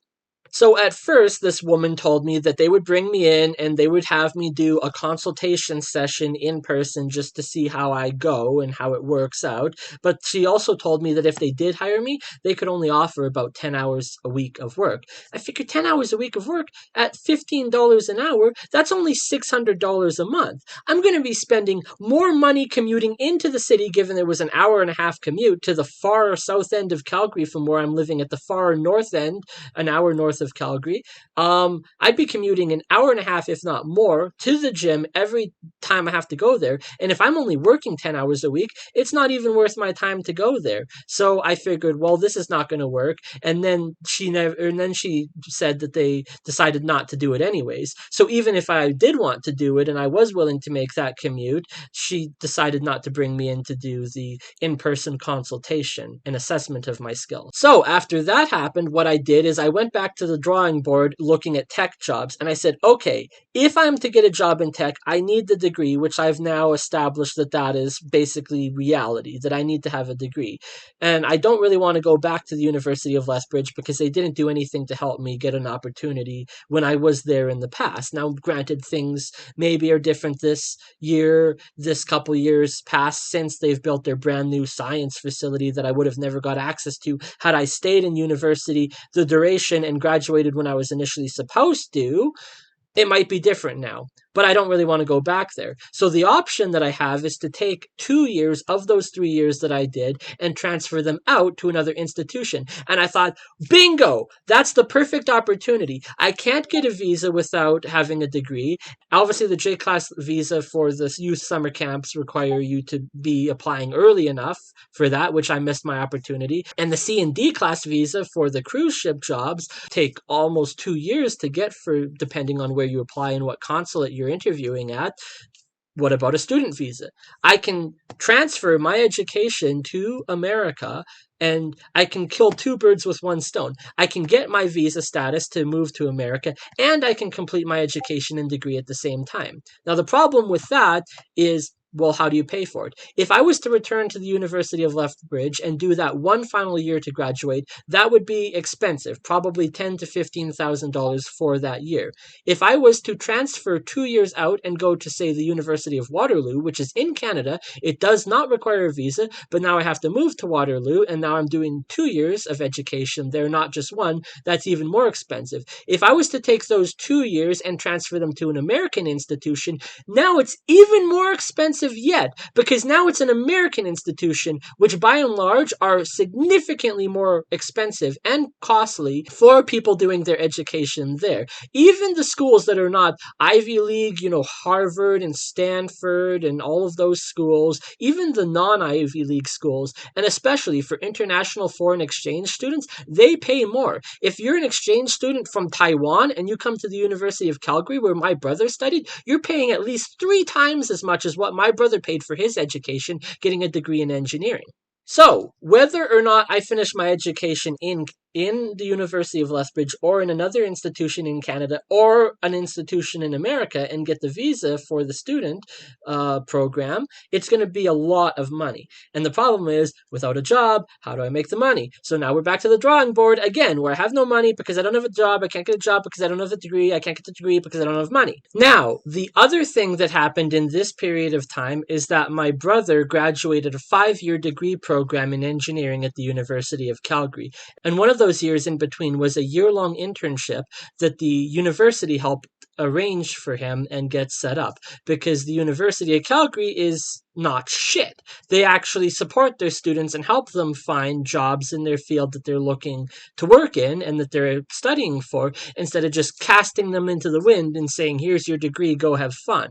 Speaker 1: So at first, this woman told me that they would bring me in and they would have me do a consultation session in person just to see how I go and how it works out. But she also told me that if they did hire me, they could only offer about 10 hours a week of work. I figured 10 hours a week of work at $15 an hour, that's only $600 a month. I'm going to be spending more money commuting into the city, given there was an hour and a half commute to the far south end of Calgary from where I'm living at the far north end, an hour north of Calgary. I'd be commuting an hour and a half, if not more, to the gym every time I have to go there. And if I'm only working 10 hours a week, it's not even worth my time to go there. So I figured, well, this is not going to work. And then she said that they decided not to do it anyways. So even if I did want to do it and I was willing to make that commute, she decided not to bring me in to do the in-person consultation and assessment of my skills. So after that happened, what I did is I went back to the drawing board looking at tech jobs, and I said, okay, if I'm to get a job in tech, I need the degree, which I've now established that is basically reality, that I need to have a degree. And I don't really want to go back to the University of Lethbridge because they didn't do anything to help me get an opportunity when I was there in the past. Now, granted, things maybe are different this year, this couple years past, since they've built their brand new science facility that I would have never got access to had I stayed in university the duration and graduated when I was initially supposed to. It might be different now, but I don't really want to go back there. So the option that I have is to take 2 years of those 3 years that I did and transfer them out to another institution. And I thought, bingo, that's the perfect opportunity. I can't get a visa without having a degree. Obviously, the J-class visa for the youth summer camps require you to be applying early enough for that, which I missed my opportunity. And the C and D class visa for the cruise ship jobs take almost 2 years to get for, depending on where you apply and what consulate you're interviewing at. What about a student visa? I can transfer my education to America and I can kill two birds with one stone. I can get my visa status to move to America and I can complete my education and degree at the same time. Now, the problem with that is, well, how do you pay for it? If I was to return to the University of Lethbridge and do that one final year to graduate, that would be expensive, probably $10,000 to $15,000 for that year. If I was to transfer 2 years out and go to, say, the University of Waterloo, which is in Canada, it does not require a visa, but now I have to move to Waterloo, and now I'm doing 2 years of education there, not just one. That's even more expensive. If I was to take those 2 years and transfer them to an American institution, now it's even more expensive yet, because now it's an American institution, which by and large are significantly more expensive and costly for people doing their education there. Even the schools that are not Ivy League, Harvard and Stanford and all of those schools, even the non-Ivy League schools, and especially for international foreign exchange students, they pay more. If you're an exchange student from Taiwan and you come to the University of Calgary, where my brother studied, you're paying at least 3 times as much as what my brother paid for his education, getting a degree in engineering. So, whether or not I finish my education in the University of Lethbridge or in another institution in Canada or an institution in America and get the visa for the student program, it's going to be a lot of money. And the problem is, without a job, how do I make the money? So now we're back to the drawing board again, where I have no money because I don't have a job. I can't get a job because I don't have a degree. I can't get the degree because I don't have money. Now, the other thing that happened in this period of time is that my brother graduated a 5-year degree program in engineering at the University of Calgary. And one of those years in between was a year-long internship that the university helped arrange for him and get set up, because the University of Calgary is not shit. They actually support their students and help them find jobs in their field that they're looking to work in and that they're studying for, instead of just casting them into the wind and saying, here's your degree, go have fun.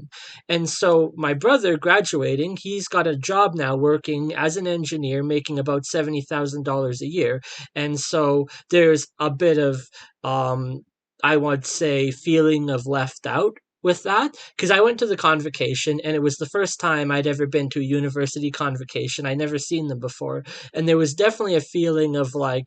Speaker 1: And so my brother graduating, he's got a job now working as an engineer, making about $70,000 a year. And so there's a bit of, I would say, feeling of left out with that, because I went to the convocation and it was the first time I'd ever been to a university convocation. I'd never seen them before. And there was definitely a feeling of like,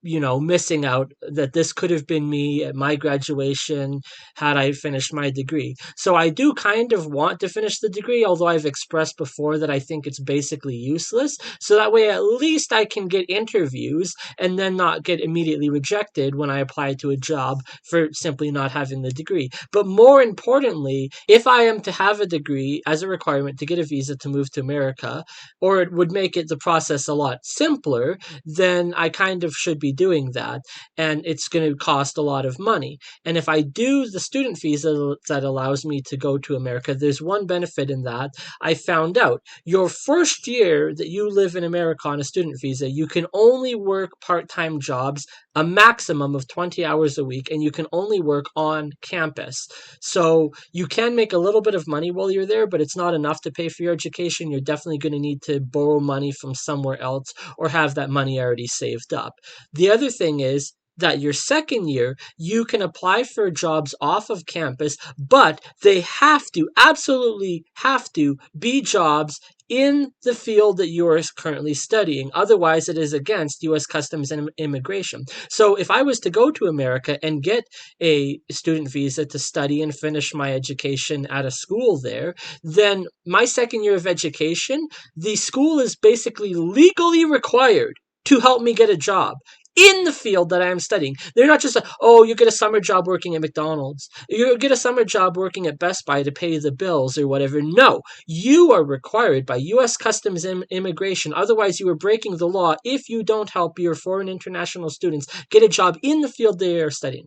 Speaker 1: missing out, that this could have been me at my graduation had I finished my degree. So I do kind of want to finish the degree, although I've expressed before that I think it's basically useless. So that way, at least I can get interviews and then not get immediately rejected when I apply to a job for simply not having the degree. But more importantly, if I am to have a degree as a requirement to get a visa to move to America, or it would make it the process a lot simpler, then I kind of should be doing that. And it's going to cost a lot of money. And if I do the student visa that allows me to go to America, there's one benefit in that. I found out your first year that you live in America on a student visa, you can only work part-time jobs, a maximum of 20 hours a week, and you can only work on campus. So you can make a little bit of money while you're there, but it's not enough to pay for your education. You're definitely going to need to borrow money from somewhere else or have that money already saved up. The other thing is that your second year, you can apply for jobs off of campus, but they have to, absolutely have to, be jobs in the field that you are currently studying. Otherwise, it is against U.S. Customs and Immigration. So if I was to go to America and get a student visa to study and finish my education at a school there, then my second year of education, the school is basically legally required to help me get a job in the field that I am studying. They're not just, you get a summer job working at McDonald's. You get a summer job working at Best Buy to pay the bills or whatever. No, you are required by U.S. Customs and Immigration. Otherwise, you are breaking the law if you don't help your foreign international students get a job in the field they are studying.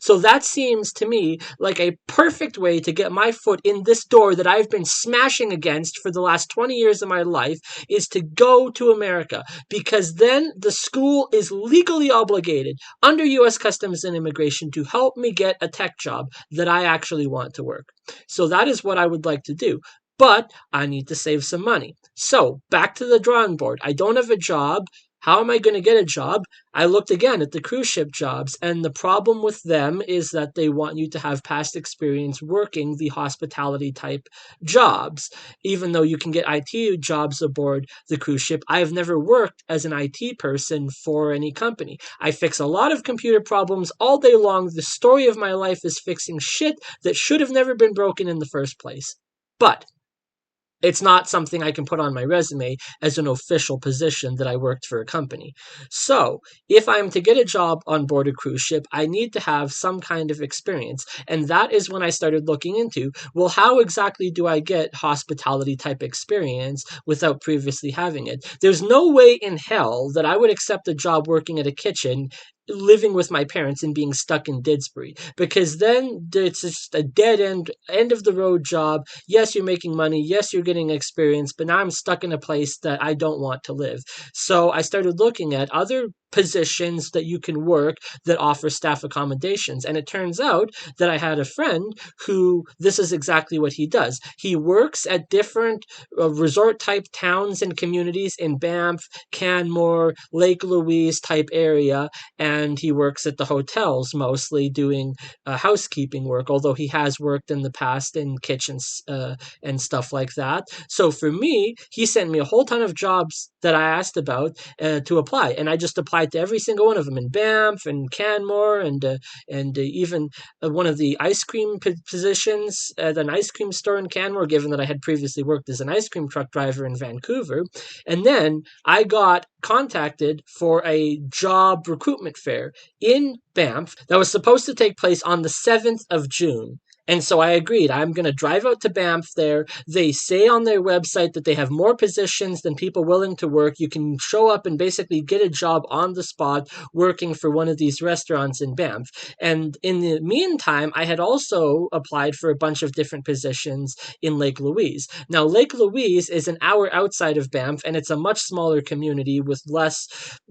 Speaker 1: So that seems to me like a perfect way to get my foot in this door that I've been smashing against for the last 20 years of my life, is to go to America, because then the school is legally obligated under U.S. Customs and Immigration to help me get a tech job that I actually want to work. So that is what I would like to do. But I need to save some money. So back to the drawing board. I don't have a job. How am I going to get a job? I looked again at the cruise ship jobs, and the problem with them is that they want you to have past experience working the hospitality type jobs. Even though you can get IT jobs aboard the cruise ship, I have never worked as an IT person for any company. I fix a lot of computer problems all day long. The story of my life is fixing shit that should have never been broken in the first place. But it's not something I can put on my resume as an official position that I worked for a company. So if I'm to get a job on board a cruise ship, I need to have some kind of experience. And that is when I started looking into, well, how exactly do I get hospitality type experience without previously having it? There's no way in hell that I would accept a job working at a kitchen, living with my parents and being stuck in Didsbury, because then it's just a dead end of the road job. Yes, you're making money. Yes, you're getting experience, but now I'm stuck in a place that I don't want to live. So I started looking at other positions that you can work that offer staff accommodations. And it turns out that I had a friend who, this is exactly what he does. He works at different resort type towns and communities in Banff, Canmore, Lake Louise type area, and he works at the hotels mostly doing housekeeping work, although he has worked in the past in kitchens and stuff like that. So for me, he sent me a whole ton of jobs that I asked about to apply, and I just applied to every single one of them in Banff and Canmore and even one of the ice cream positions at an ice cream store in Canmore, given that I had previously worked as an ice cream truck driver in Vancouver. And then I got contacted for a job recruitment fair in Banff that was supposed to take place on the 7th of June. And so I agreed. I'm going to drive out to Banff there. They say on their website that they have more positions than people willing to work. You can show up and basically get a job on the spot working for one of these restaurants in Banff. And in the meantime, I had also applied for a bunch of different positions in Lake Louise. Now, Lake Louise is an hour outside of Banff, and it's a much smaller community with less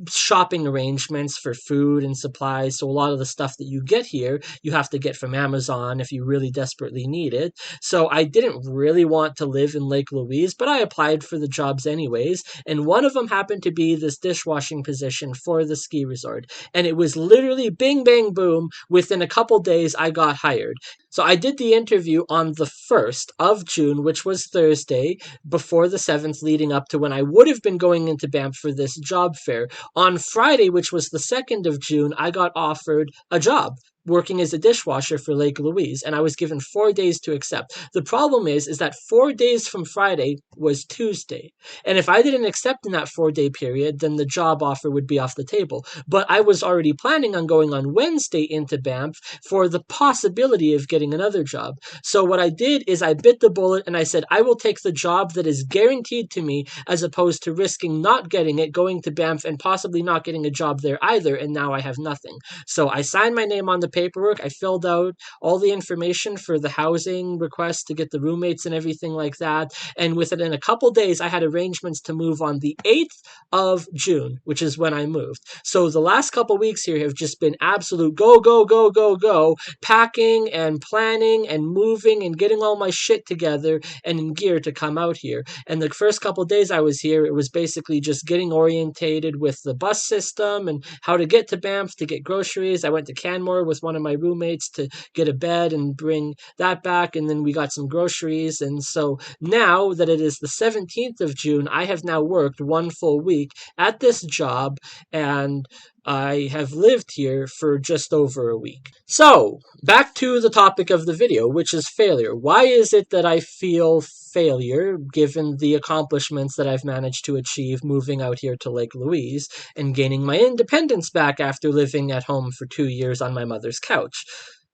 Speaker 1: shopping arrangements for food and supplies. So a lot of the stuff that you get here, you have to get from Amazon if you really really desperately need it. So I didn't really want to live in Lake Louise, but I applied for the jobs anyways. And one of them happened to be this dishwashing position for the ski resort. And it was literally bing, bang, boom. Within a couple days, I got hired. So I did the interview on the 1st of June, which was Thursday, before the 7th, leading up to when I would have been going into Banff for this job fair. On Friday, which was the 2nd of June, I got offered a job working as a dishwasher for Lake Louise, and I was given 4 days to accept. The problem is that 4 days from Friday was Tuesday. And if I didn't accept in that 4-day period, then the job offer would be off the table. But I was already planning on going on Wednesday into Banff for the possibility of getting another job. So what I did is I bit the bullet and I said, I will take the job that is guaranteed to me as opposed to risking not getting it, going to Banff and possibly not getting a job there either, and now I have nothing. So I signed my name on the paperwork. I filled out all the information for the housing request to get the roommates and everything like that. And within a couple days, I had arrangements to move on the 8th of June, which is when I moved. So the last couple weeks here have just been absolute go, go, go, go, go, packing and planning and moving and getting all my shit together and in gear to come out here. And the first couple days I was here, it was basically just getting orientated with the bus system and how to get to Banff to get groceries. I went to Canmore with one of my roommates to get a bed and bring that back, and then we got some groceries. And so now that it is the 17th of June, I have now worked 1 full week at this job, and I have lived here for just over a week. So, back to the topic of the video, which is failure. Why is it that I feel failure, given the accomplishments that I've managed to achieve moving out here to Lake Louise and gaining my independence back after living at home for 2 years on my mother's couch?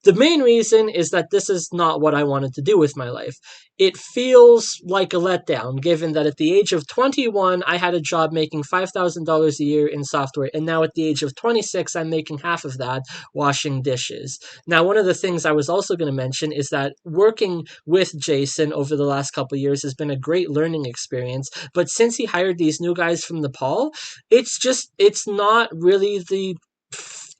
Speaker 1: The main reason is that this is not what I wanted to do with my life. It feels like a letdown, given that at the age of 21, I had a job making $5,000 a year in software, and now at the age of 26, I'm making half of that washing dishes. Now, one of the things I was also going to mention is that working with Jason over the last couple of years has been a great learning experience, but since he hired these new guys from Nepal, it's not really the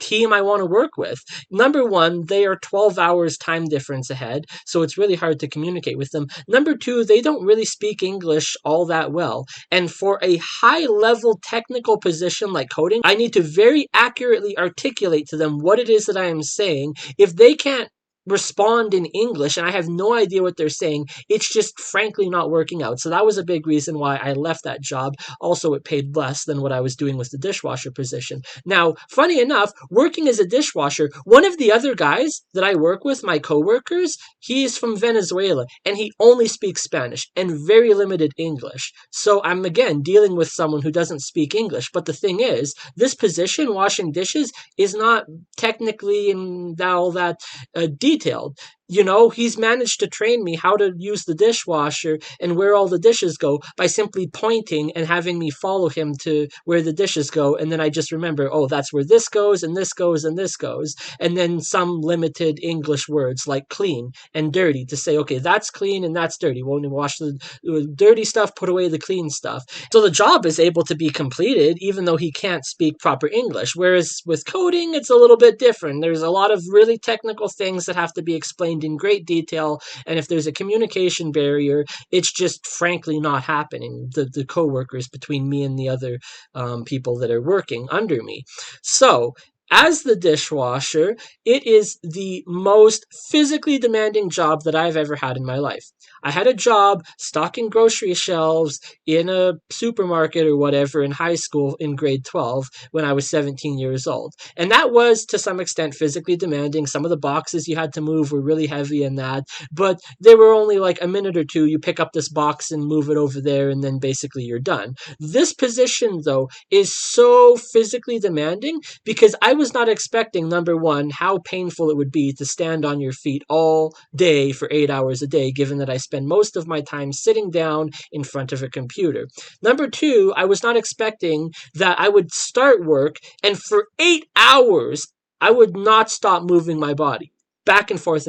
Speaker 1: team I want to work with. Number one, they are 12 hours time difference ahead, so it's really hard to communicate with them. Number two, they don't really speak English all that well. And for a high level technical position like coding, I need to very accurately articulate to them what it is that I am saying. If they can't respond in English and I have no idea what they're saying, it's just frankly not working out. So that was a big reason why I left that job. Also, it paid less than what I was doing with the dishwasher position. Now, funny enough, working as a dishwasher, one of the other guys that I work with, my coworkers, he's from Venezuela and he only speaks Spanish and very limited English. So I'm again dealing with someone who doesn't speak English. But the thing is, this position, washing dishes, is not technically and all that detailed. You know, he's managed to train me how to use the dishwasher and where all the dishes go by simply pointing and having me follow him to where the dishes go. And then I just remember, oh, that's where this goes and this goes and this goes. And then some limited English words like clean and dirty to say, okay, that's clean and that's dirty. When you wash the dirty stuff, put away the clean stuff. So the job is able to be completed even though he can't speak proper English. Whereas with coding, it's a little bit different. There's a lot of really technical things that have to be explained in great detail, and if there's a communication barrier, it's just frankly not happening, the co-workers between me and the other people that are working under me. So as the dishwasher, it is the most physically demanding job that I've ever had in my life. I had a job stocking grocery shelves in a supermarket or whatever in high school in grade 12 when I was 17 years old. And that was to some extent physically demanding. Some of the boxes you had to move were really heavy and that, but they were only like a minute or two. You pick up this box and move it over there and then basically you're done. This position though is so physically demanding because I was not expecting, number one, how painful it would be to stand on your feet all day for 8 hours a day, given that I spend most of my time sitting down in front of a computer. Number two, I was not expecting that I would start work and for 8 hours, I would not stop moving my body. Back and forth,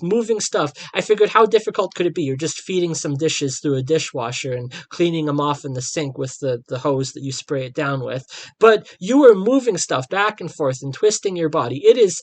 Speaker 1: moving stuff. I figured, how difficult could it be? You're just feeding some dishes through a dishwasher and cleaning them off in the sink with the hose that you spray it down with. But you are moving stuff back and forth and twisting your body. It is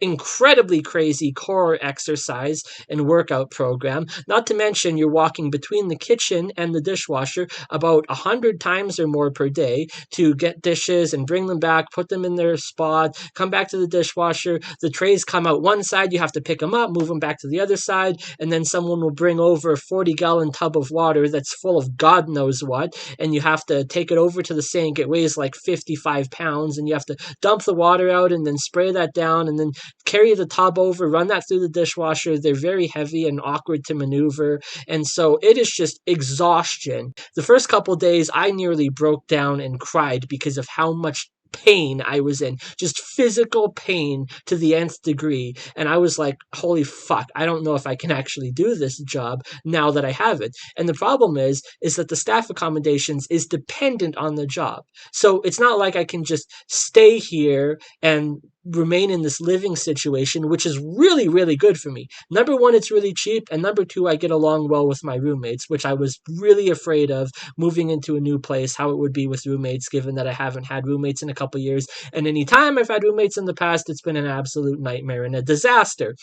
Speaker 1: incredibly crazy core exercise and workout program. Not to mention, you're walking between the kitchen and the dishwasher about 100 times or more per day to get dishes and bring them back, put them in their spot, come back to the dishwasher. The trays come out one side, you have to pick them up, move them back to the other side, and then someone will bring over a 40-gallon tub of water that's full of God knows what, and you have to take it over to the sink. It weighs like 55 pounds, and you have to dump the water out and then spray that down and then carry the tub over, run that through the dishwasher. They're very heavy and awkward to maneuver. And so it is just exhaustion. The first couple days, I nearly broke down and cried because of how much pain I was in, just physical pain to the nth degree. And I was like, holy fuck, I don't know if I can actually do this job now that I have it. And the problem is that the staff accommodations is dependent on the job. So it's not like I can just stay here and remain in this living situation, which is really, really good for me. Number one, it's really cheap. And number two, I get along well with my roommates, which I was really afraid of moving into a new place, how it would be with roommates, given that I haven't had roommates in a couple years. And any time I've had roommates in the past, it's been an absolute nightmare and a disaster.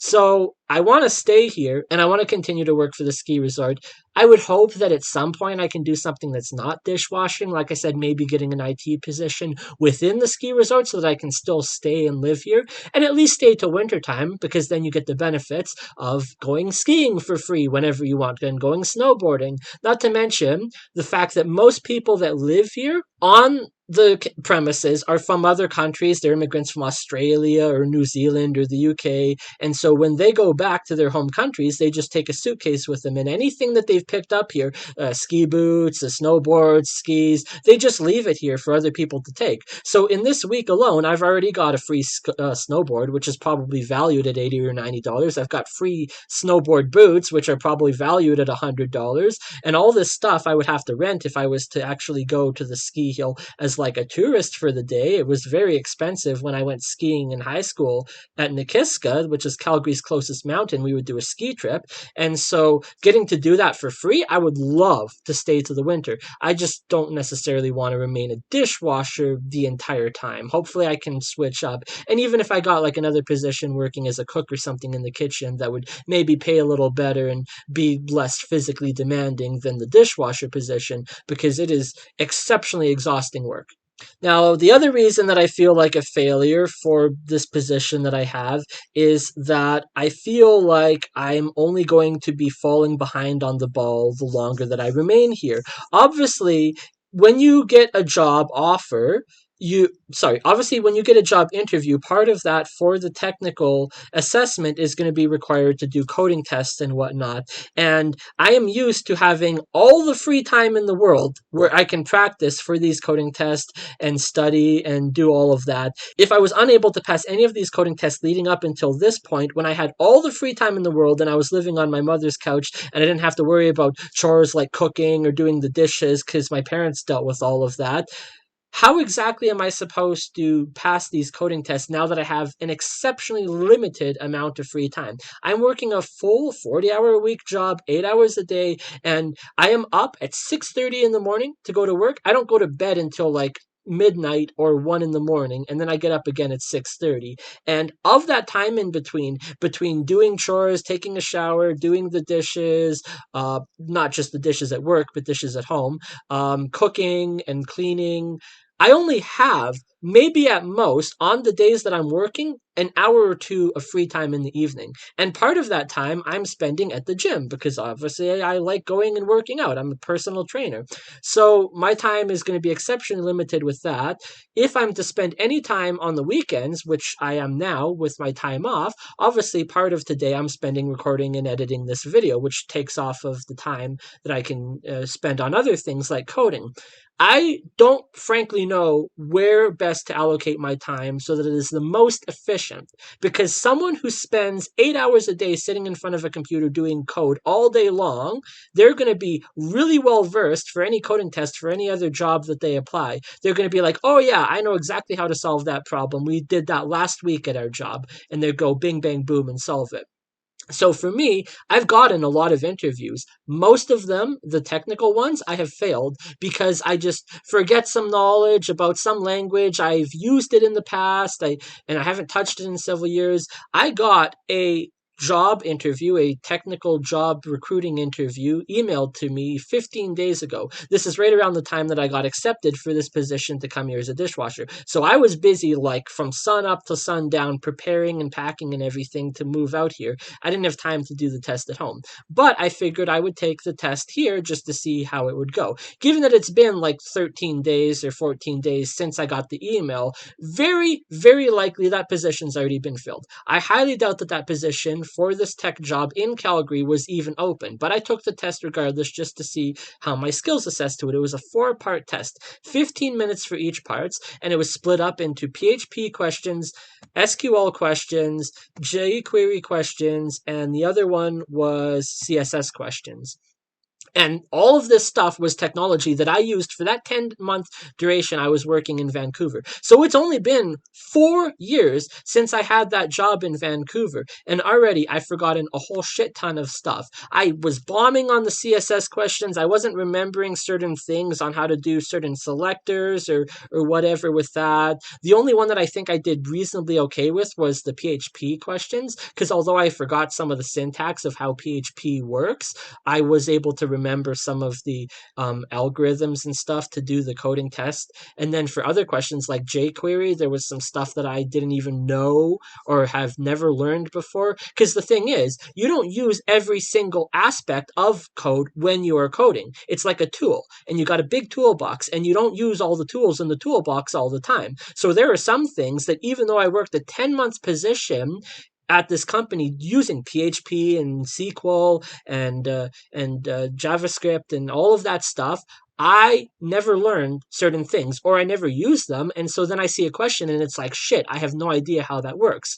Speaker 1: So I want to stay here and I want to continue to work for the ski resort. I would hope that at some point I can do something that's not dishwashing. Like I said, maybe getting an IT position within the ski resort so that I can still stay and live here and at least stay till wintertime, because then you get the benefits of going skiing for free whenever you want and going snowboarding. Not to mention the fact that most people that live here on the premises are from other countries. They're immigrants from Australia or New Zealand or the UK. And so when they go back to their home countries, they just take a suitcase with them, and anything that they've picked up here, ski boots, snowboards, skis, they just leave it here for other people to take. So in this week alone, I've already got a free snowboard, which is probably valued at $80 or $90. I've got free snowboard boots, which are probably valued at $100. And all this stuff I would have to rent if I was to actually go to the ski hill as like a tourist for the day. It was very expensive when I went skiing in high school at Nikiska, which is Calgary's closest mountain. We would do a ski trip. And so getting to do that for free, I would love to stay to the winter. I just don't necessarily want to remain a dishwasher the entire time. Hopefully I can switch up. And even if I got like another position working as a cook or something in the kitchen that would maybe pay a little better and be less physically demanding than the dishwasher position, because it is exceptionally exhausting work. Now, the other reason that I feel like a failure for this position that I have is that I feel like I'm only going to be falling behind on the ball the longer that I remain here. Obviously, when you get a job offer, obviously when you get a job interview, part of that for the technical assessment is going to be required to do coding tests and whatnot. And I am used to having all the free time in the world where I can practice for these coding tests and study and do all of that. If I was unable to pass any of these coding tests leading up until this point, when I had all the free time in the world and I was living on my mother's couch and I didn't have to worry about chores like cooking or doing the dishes because my parents dealt with all of that, how exactly am I supposed to pass these coding tests now that I have an exceptionally limited amount of free time? I'm working a full 40-hour-a-week job, 8 hours a day, and I am up at 6:30 in the morning to go to work. I don't go to bed until like midnight or 1 in the morning, and then I get up again at 6:30. And of that time in between doing chores, taking a shower, doing the dishes, not just the dishes at work, but dishes at home, cooking and cleaning, I only have, maybe at most, on the days that I'm working, an hour or two of free time in the evening. And part of that time I'm spending at the gym because obviously I like going and working out. I'm a personal trainer. So my time is going to be exceptionally limited with that. If I'm to spend any time on the weekends, which I am now with my time off, obviously part of today I'm spending recording and editing this video, which takes off of the time that I can spend on other things like coding. I don't frankly know where best to allocate my time so that it is the most efficient, because someone who spends 8 hours a day sitting in front of a computer doing code all day long, they're going to be really well versed for any coding test for any other job that they apply. They're going to be like, oh yeah, I know exactly how to solve that problem. We did that last week at our job. And they go bing, bang, boom and solve it. So for me, I've gotten a lot of interviews. Most of them, the technical ones, I have failed because I just forget some knowledge about some language. I've used it in the past, and I haven't touched it in several years. I got a job interview, a technical job recruiting interview emailed to me 15 days ago. This is right around the time that I got accepted for this position to come here as a dishwasher. So I was busy like from sun up to sundown preparing and packing and everything to move out here. I didn't have time to do the test at home, but I figured I would take the test here just to see how it would go. Given that it's been like 13 days or 14 days since I got the email, very, very likely that position's already been filled. I highly doubt that that position for this tech job in Calgary was even open, but I took the test regardless just to see how my skills assessed to it. It was a 4-part test, 15 minutes for each parts, and it was split up into PHP questions, SQL questions, jQuery questions, and the other one was CSS questions. And all of this stuff was technology that I used for that 10-month duration I was working in Vancouver. So it's only been 4 years since I had that job in Vancouver. And already I've forgotten a whole shit ton of stuff. I was bombing on the CSS questions. I wasn't remembering certain things on how to do certain selectors or whatever with that. The only one that I think I did reasonably okay with was the PHP questions, because although I forgot some of the syntax of how PHP works, I was able to remember some of the algorithms and stuff to do the coding test. And then for other questions like jQuery, there was some stuff that I didn't even know or have never learned before. Because the thing is, you don't use every single aspect of code when you are coding. It's like a tool, and you got a big toolbox, and you don't use all the tools in the toolbox all the time. So there are some things that even though I worked a 10-month position at this company using PHP and SQL and JavaScript and all of that stuff, I never learned certain things or I never used them. And so then I see a question and it's like, shit, I have no idea how that works.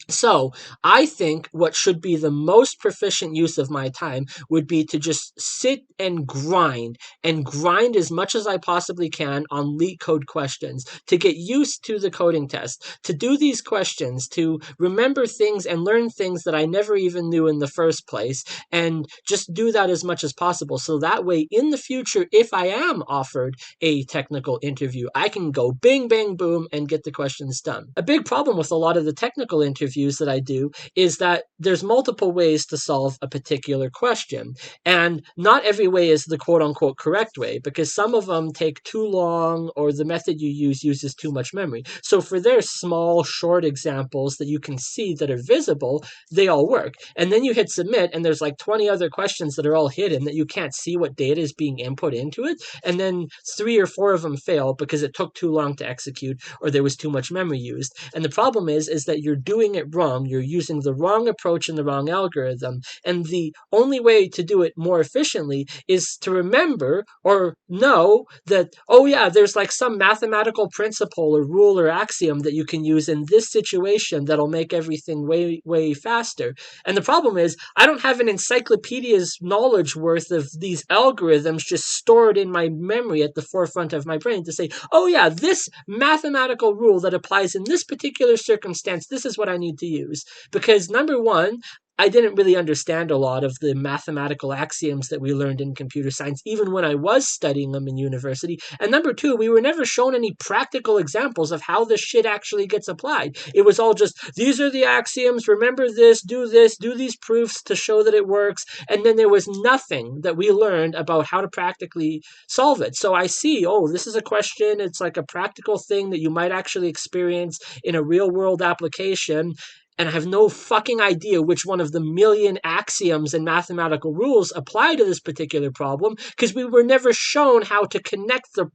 Speaker 1: So I think what should be the most proficient use of my time would be to just sit and grind as much as I possibly can on leak code questions to get used to the coding test, to do these questions, to remember things and learn things that I never even knew in the first place, and just do that as much as possible. So that way, in the future, if I am offered a technical interview, I can go bing, bang, boom, and get the questions done. A big problem with a lot of the technical interviews that I do is that there's multiple ways to solve a particular question. And not every way is the quote unquote correct way, because some of them take too long or the method you use uses too much memory. So for their small, short examples that you can see that are visible, they all work. And then you hit submit and there's like 20 other questions that are all hidden that you can't see what data is being input into it. And then 3 or 4 of them fail because it took too long to execute or there was too much memory used. And the problem is that you're doing it wrong. You're using the wrong approach and the wrong algorithm. And the only way to do it more efficiently is to remember or know that, oh yeah, there's like some mathematical principle or rule or axiom that you can use in this situation that'll make everything way, way faster. And the problem is, I don't have an encyclopedia's knowledge worth of these algorithms just stored in my memory at the forefront of my brain to say, oh yeah, this mathematical rule that applies in this particular circumstance, this is what I need to use. Because number one, I didn't really understand a lot of the mathematical axioms that we learned in computer science, even when I was studying them in university. And number two, we were never shown any practical examples of how this shit actually gets applied. It was all just, these are the axioms, remember this, do these proofs to show that it works. And then there was nothing that we learned about how to practically solve it. So I see, oh, this is a question. It's like a practical thing that you might actually experience in a real world application. And I have no fucking idea which one of the million axioms and mathematical rules apply to this particular problem because we were never shown how to connect the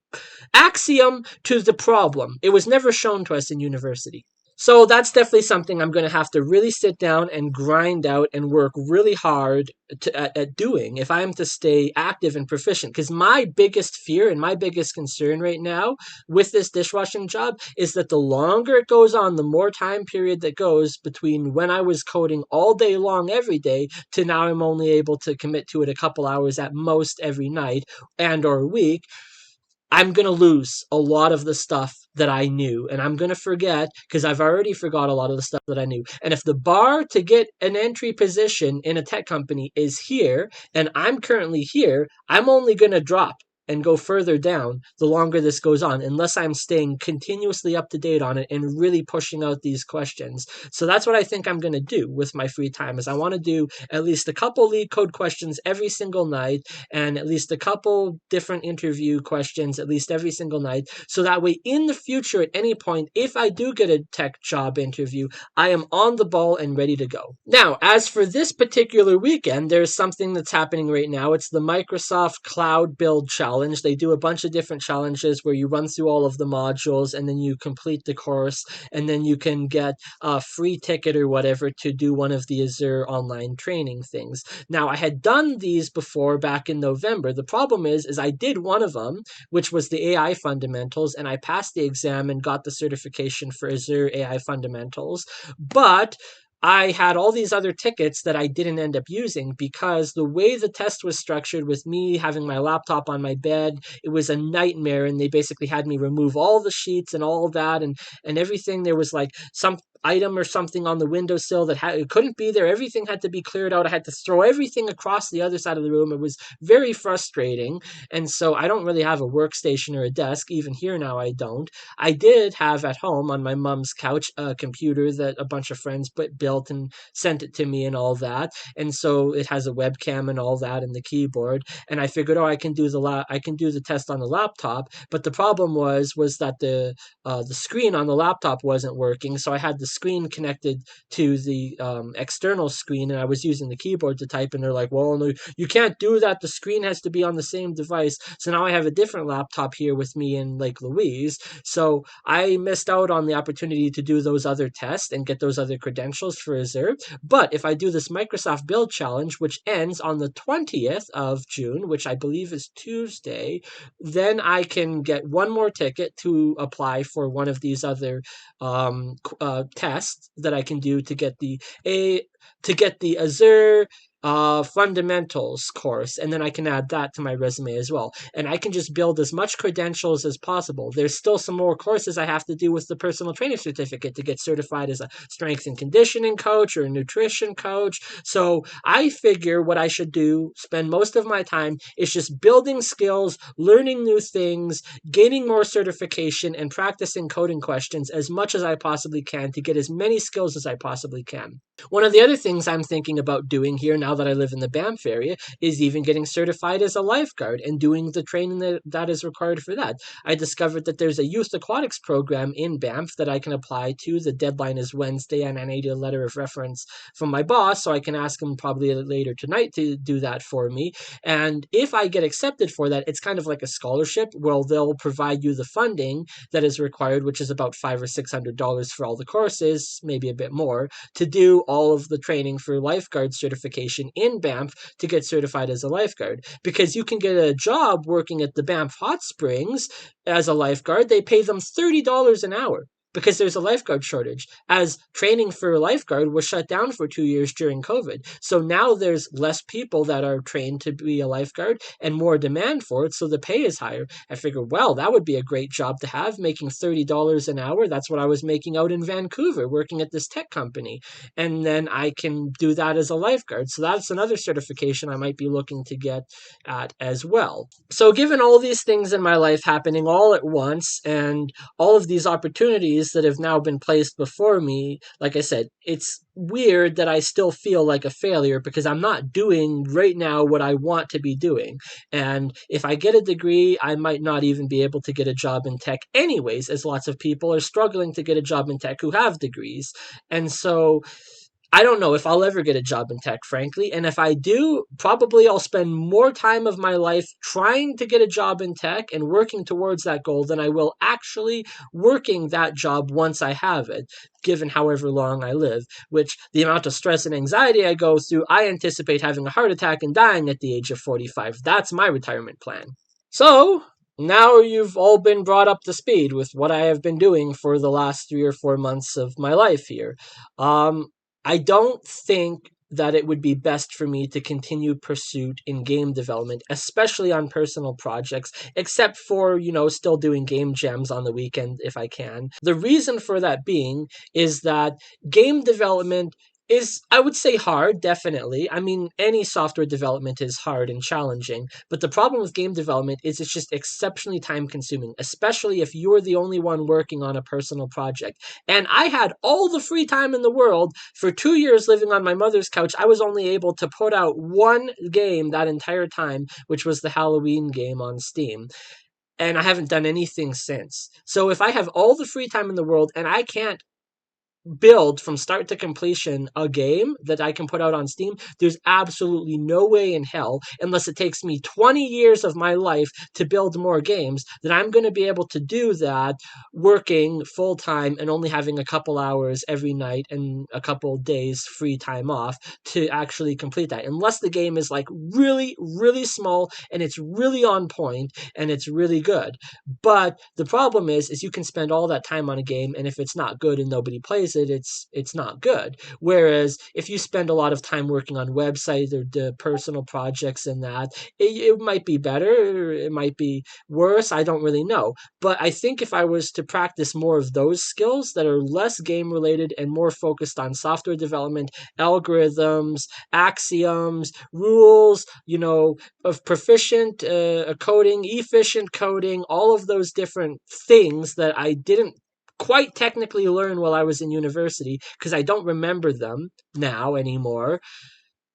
Speaker 1: axiom to the problem. It was never shown to us in university. So that's definitely something I'm going to have to really sit down and grind out and work really hard at doing if I'm to stay active and proficient. Because my biggest fear and my biggest concern right now with this dishwashing job is that the longer it goes on, the more time period that goes between when I was coding all day long every day to now I'm only able to commit to it a couple hours at most every night and or week. I'm going to lose a lot of the stuff that I knew, and I'm going to forget because I've already forgot a lot of the stuff that I knew. And if the bar to get an entry position in a tech company is here, and I'm currently here, I'm only going to drop and go further down the longer this goes on, unless I'm staying continuously up to date on it and really pushing out these questions. So that's what I think I'm going to do with my free time is I want to do at least a couple lead code questions every single night and at least a couple different interview questions at least every single night. So that way in the future at any point, if I do get a tech job interview, I am on the ball and ready to go. Now, as for this particular weekend, there's something that's happening right now. It's the Microsoft Cloud Build Challenge. They do a bunch of different challenges where you run through all of the modules and then you complete the course and then you can get a free ticket or whatever to do one of the Azure online training things. Now, I had done these before back in November. The problem is I did one of them, which was the AI fundamentals, and I passed the exam and got the certification for Azure AI fundamentals. But I had all these other tickets that I didn't end up using because the way the test was structured with me having my laptop on my bed, it was a nightmare, and they basically had me remove all the sheets and all that and everything. There was like some item or something on the windowsill that it couldn't be there. Everything had to be cleared out. I had to throw everything across the other side of the room. It was very frustrating. And so I don't really have a workstation or a desk. Even here now, I don't. I did have at home on my mom's couch a computer that a bunch of friends built and sent it to me and all that. And so it has a webcam and all that and the keyboard. And I figured, oh, I can do the test on the laptop. But the problem was that the screen on the laptop wasn't working. So I had the screen connected to the external screen, and I was using the keyboard to type. And they're like, well, no, you can't do that. The screen has to be on the same device. So now I have a different laptop here with me in Lake Louise. So I missed out on the opportunity to do those other tests and get those other credentials for Azure. But if I do this Microsoft Build Challenge, which ends on the 20th of June, which I believe is Tuesday, then I can get one more ticket to apply for one of these other tests that I can do to get the Azure fundamentals course, and then I can add that to my resume as well. And I can just build as much credentials as possible. There's still some more courses I have to do with the personal training certificate to get certified as a strength and conditioning coach or a nutrition coach. So I figure what I should do, spend most of my time, is just building skills, learning new things, gaining more certification, and practicing coding questions as much as I possibly can to get as many skills as I possibly can. One of the other things I'm thinking about doing here now that I live in the Banff area is even getting certified as a lifeguard and doing the training that is required for that. I discovered that there's a youth aquatics program in Banff that I can apply to. The deadline is Wednesday, and I need a letter of reference from my boss, so I can ask him probably later tonight to do that for me. And if I get accepted for that, it's kind of like a scholarship. Well, they'll provide you the funding that is required, which is about $500 or $600 for all the courses, maybe a bit more, to do all of the training for lifeguard certification in Banff to get certified as a lifeguard. Because you can get a job working at the Banff Hot Springs as a lifeguard. They pay them $30 an hour because there's a lifeguard shortage, as training for a lifeguard was shut down for 2 years during COVID. So now there's less people that are trained to be a lifeguard and more demand for it, so the pay is higher. I figured, well, that would be a great job to have, making $30 an hour. That's what I was making out in Vancouver, working at this tech company. And then I can do that as a lifeguard. So that's another certification I might be looking to get at as well. So given all these things in my life happening all at once and all of these opportunities that have now been placed before me, like I said, it's weird that I still feel like a failure because I'm not doing right now what I want to be doing. And if I get a degree, I might not even be able to get a job in tech anyways, as lots of people are struggling to get a job in tech who have degrees. And so I don't know if I'll ever get a job in tech, frankly. And if I do, probably I'll spend more time of my life trying to get a job in tech and working towards that goal than I will actually working that job once I have it, given however long I live, which the amount of stress and anxiety I go through, I anticipate having a heart attack and dying at the age of 45. That's my retirement plan. So, now you've all been brought up to speed with what I have been doing for the last 3 or 4 months of my life here. I don't think that it would be best for me to continue pursuit in game development, especially on personal projects, except for, still doing game jams on the weekend if I can. The reason for that being is that game development is, I would say, hard, definitely. I mean, any software development is hard and challenging, but the problem with game development is it's just exceptionally time consuming, especially if you're the only one working on a personal project. And I had all the free time in the world. For 2 years living on my mother's couch, I was only able to put out one game that entire time, which was the Halloween game on Steam. And I haven't done anything since. So if I have all the free time in the world and I can't build from start to completion a game that I can put out on Steam, there's absolutely no way in hell, unless it takes me 20 years of my life to build more games, that I'm going to be able to do that working full time and only having a couple hours every night and a couple days free time off to actually complete that. Unless the game is like really, really small and it's really on point and it's really good. But the problem is you can spend all that time on a game, and if it's not good and nobody plays it, it's not good. Whereas if you spend a lot of time working on websites or the personal projects and that, it might be better, or it might be worse. I don't really know. But I think if I was to practice more of those skills that are less game related and more focused on software development, algorithms, axioms, rules, of proficient coding, efficient coding, all of those different things that I didn't quite technically learn while I was in university because I don't remember them now anymore.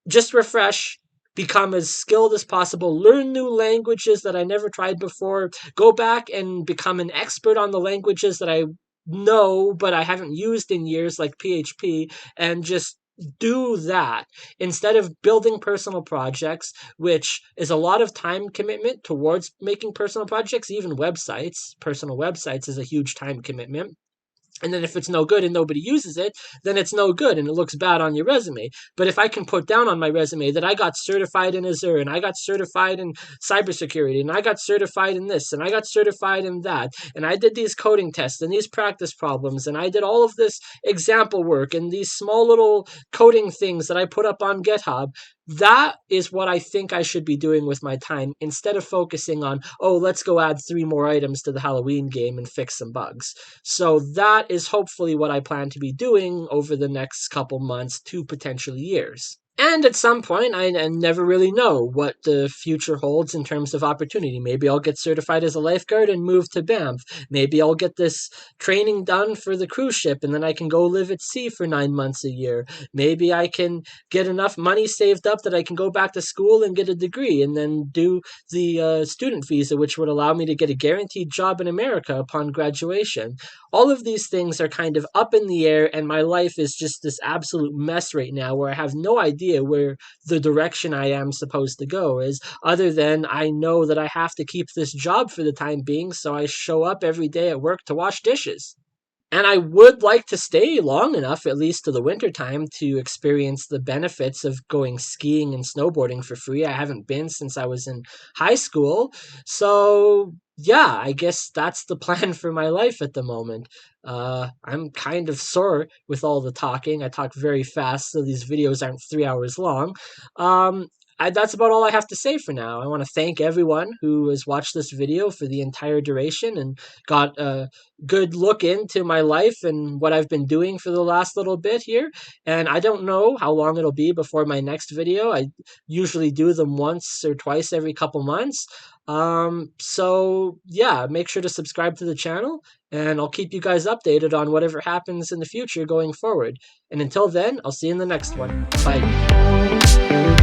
Speaker 1: Just refresh, become as skilled as possible, learn new languages that I never tried before, go back and become an expert on the languages that I know but I haven't used in years, like PHP, and just do that instead of building personal projects, which is a lot of time commitment towards making personal projects. Even websites, personal websites, is a huge time commitment. And then if it's no good and nobody uses it, then it's no good and it looks bad on your resume. But if I can put down on my resume that I got certified in Azure and I got certified in cybersecurity and I got certified in this and I got certified in that and I did these coding tests and these practice problems and I did all of this example work and these small little coding things that I put up on GitHub, that is what I think I should be doing with my time instead of focusing on, oh, let's go add 3 more items to the Halloween game and fix some bugs. So that is hopefully what I plan to be doing over the next couple months to potentially years. And at some point, I never really know what the future holds in terms of opportunity. Maybe I'll get certified as a lifeguard and move to Banff. Maybe I'll get this training done for the cruise ship and then I can go live at sea for 9 months a year. Maybe I can get enough money saved up that I can go back to school and get a degree and then do the student visa, which would allow me to get a guaranteed job in America upon graduation. All of these things are kind of up in the air, and my life is just this absolute mess right now where I have no idea where the direction I am supposed to go is, other than I know that I have to keep this job for the time being, so I show up every day at work to wash dishes. And I would like to stay long enough, at least to the winter time, to experience the benefits of going skiing and snowboarding for free. I haven't been since I was in high school. So, yeah, I guess that's the plan for my life at the moment. I'm kind of sore with all the talking. I talk very fast, so these videos aren't 3 hours long. That's about all I have to say for now. I want to thank everyone who has watched this video for the entire duration and got a good look into my life and what I've been doing for the last little bit here. And I don't know how long it'll be before my next video. I usually do them once or twice every couple months. So yeah, make sure to subscribe to the channel and I'll keep you guys updated on whatever happens in the future going forward. And until then, I'll see you in the next one. Bye.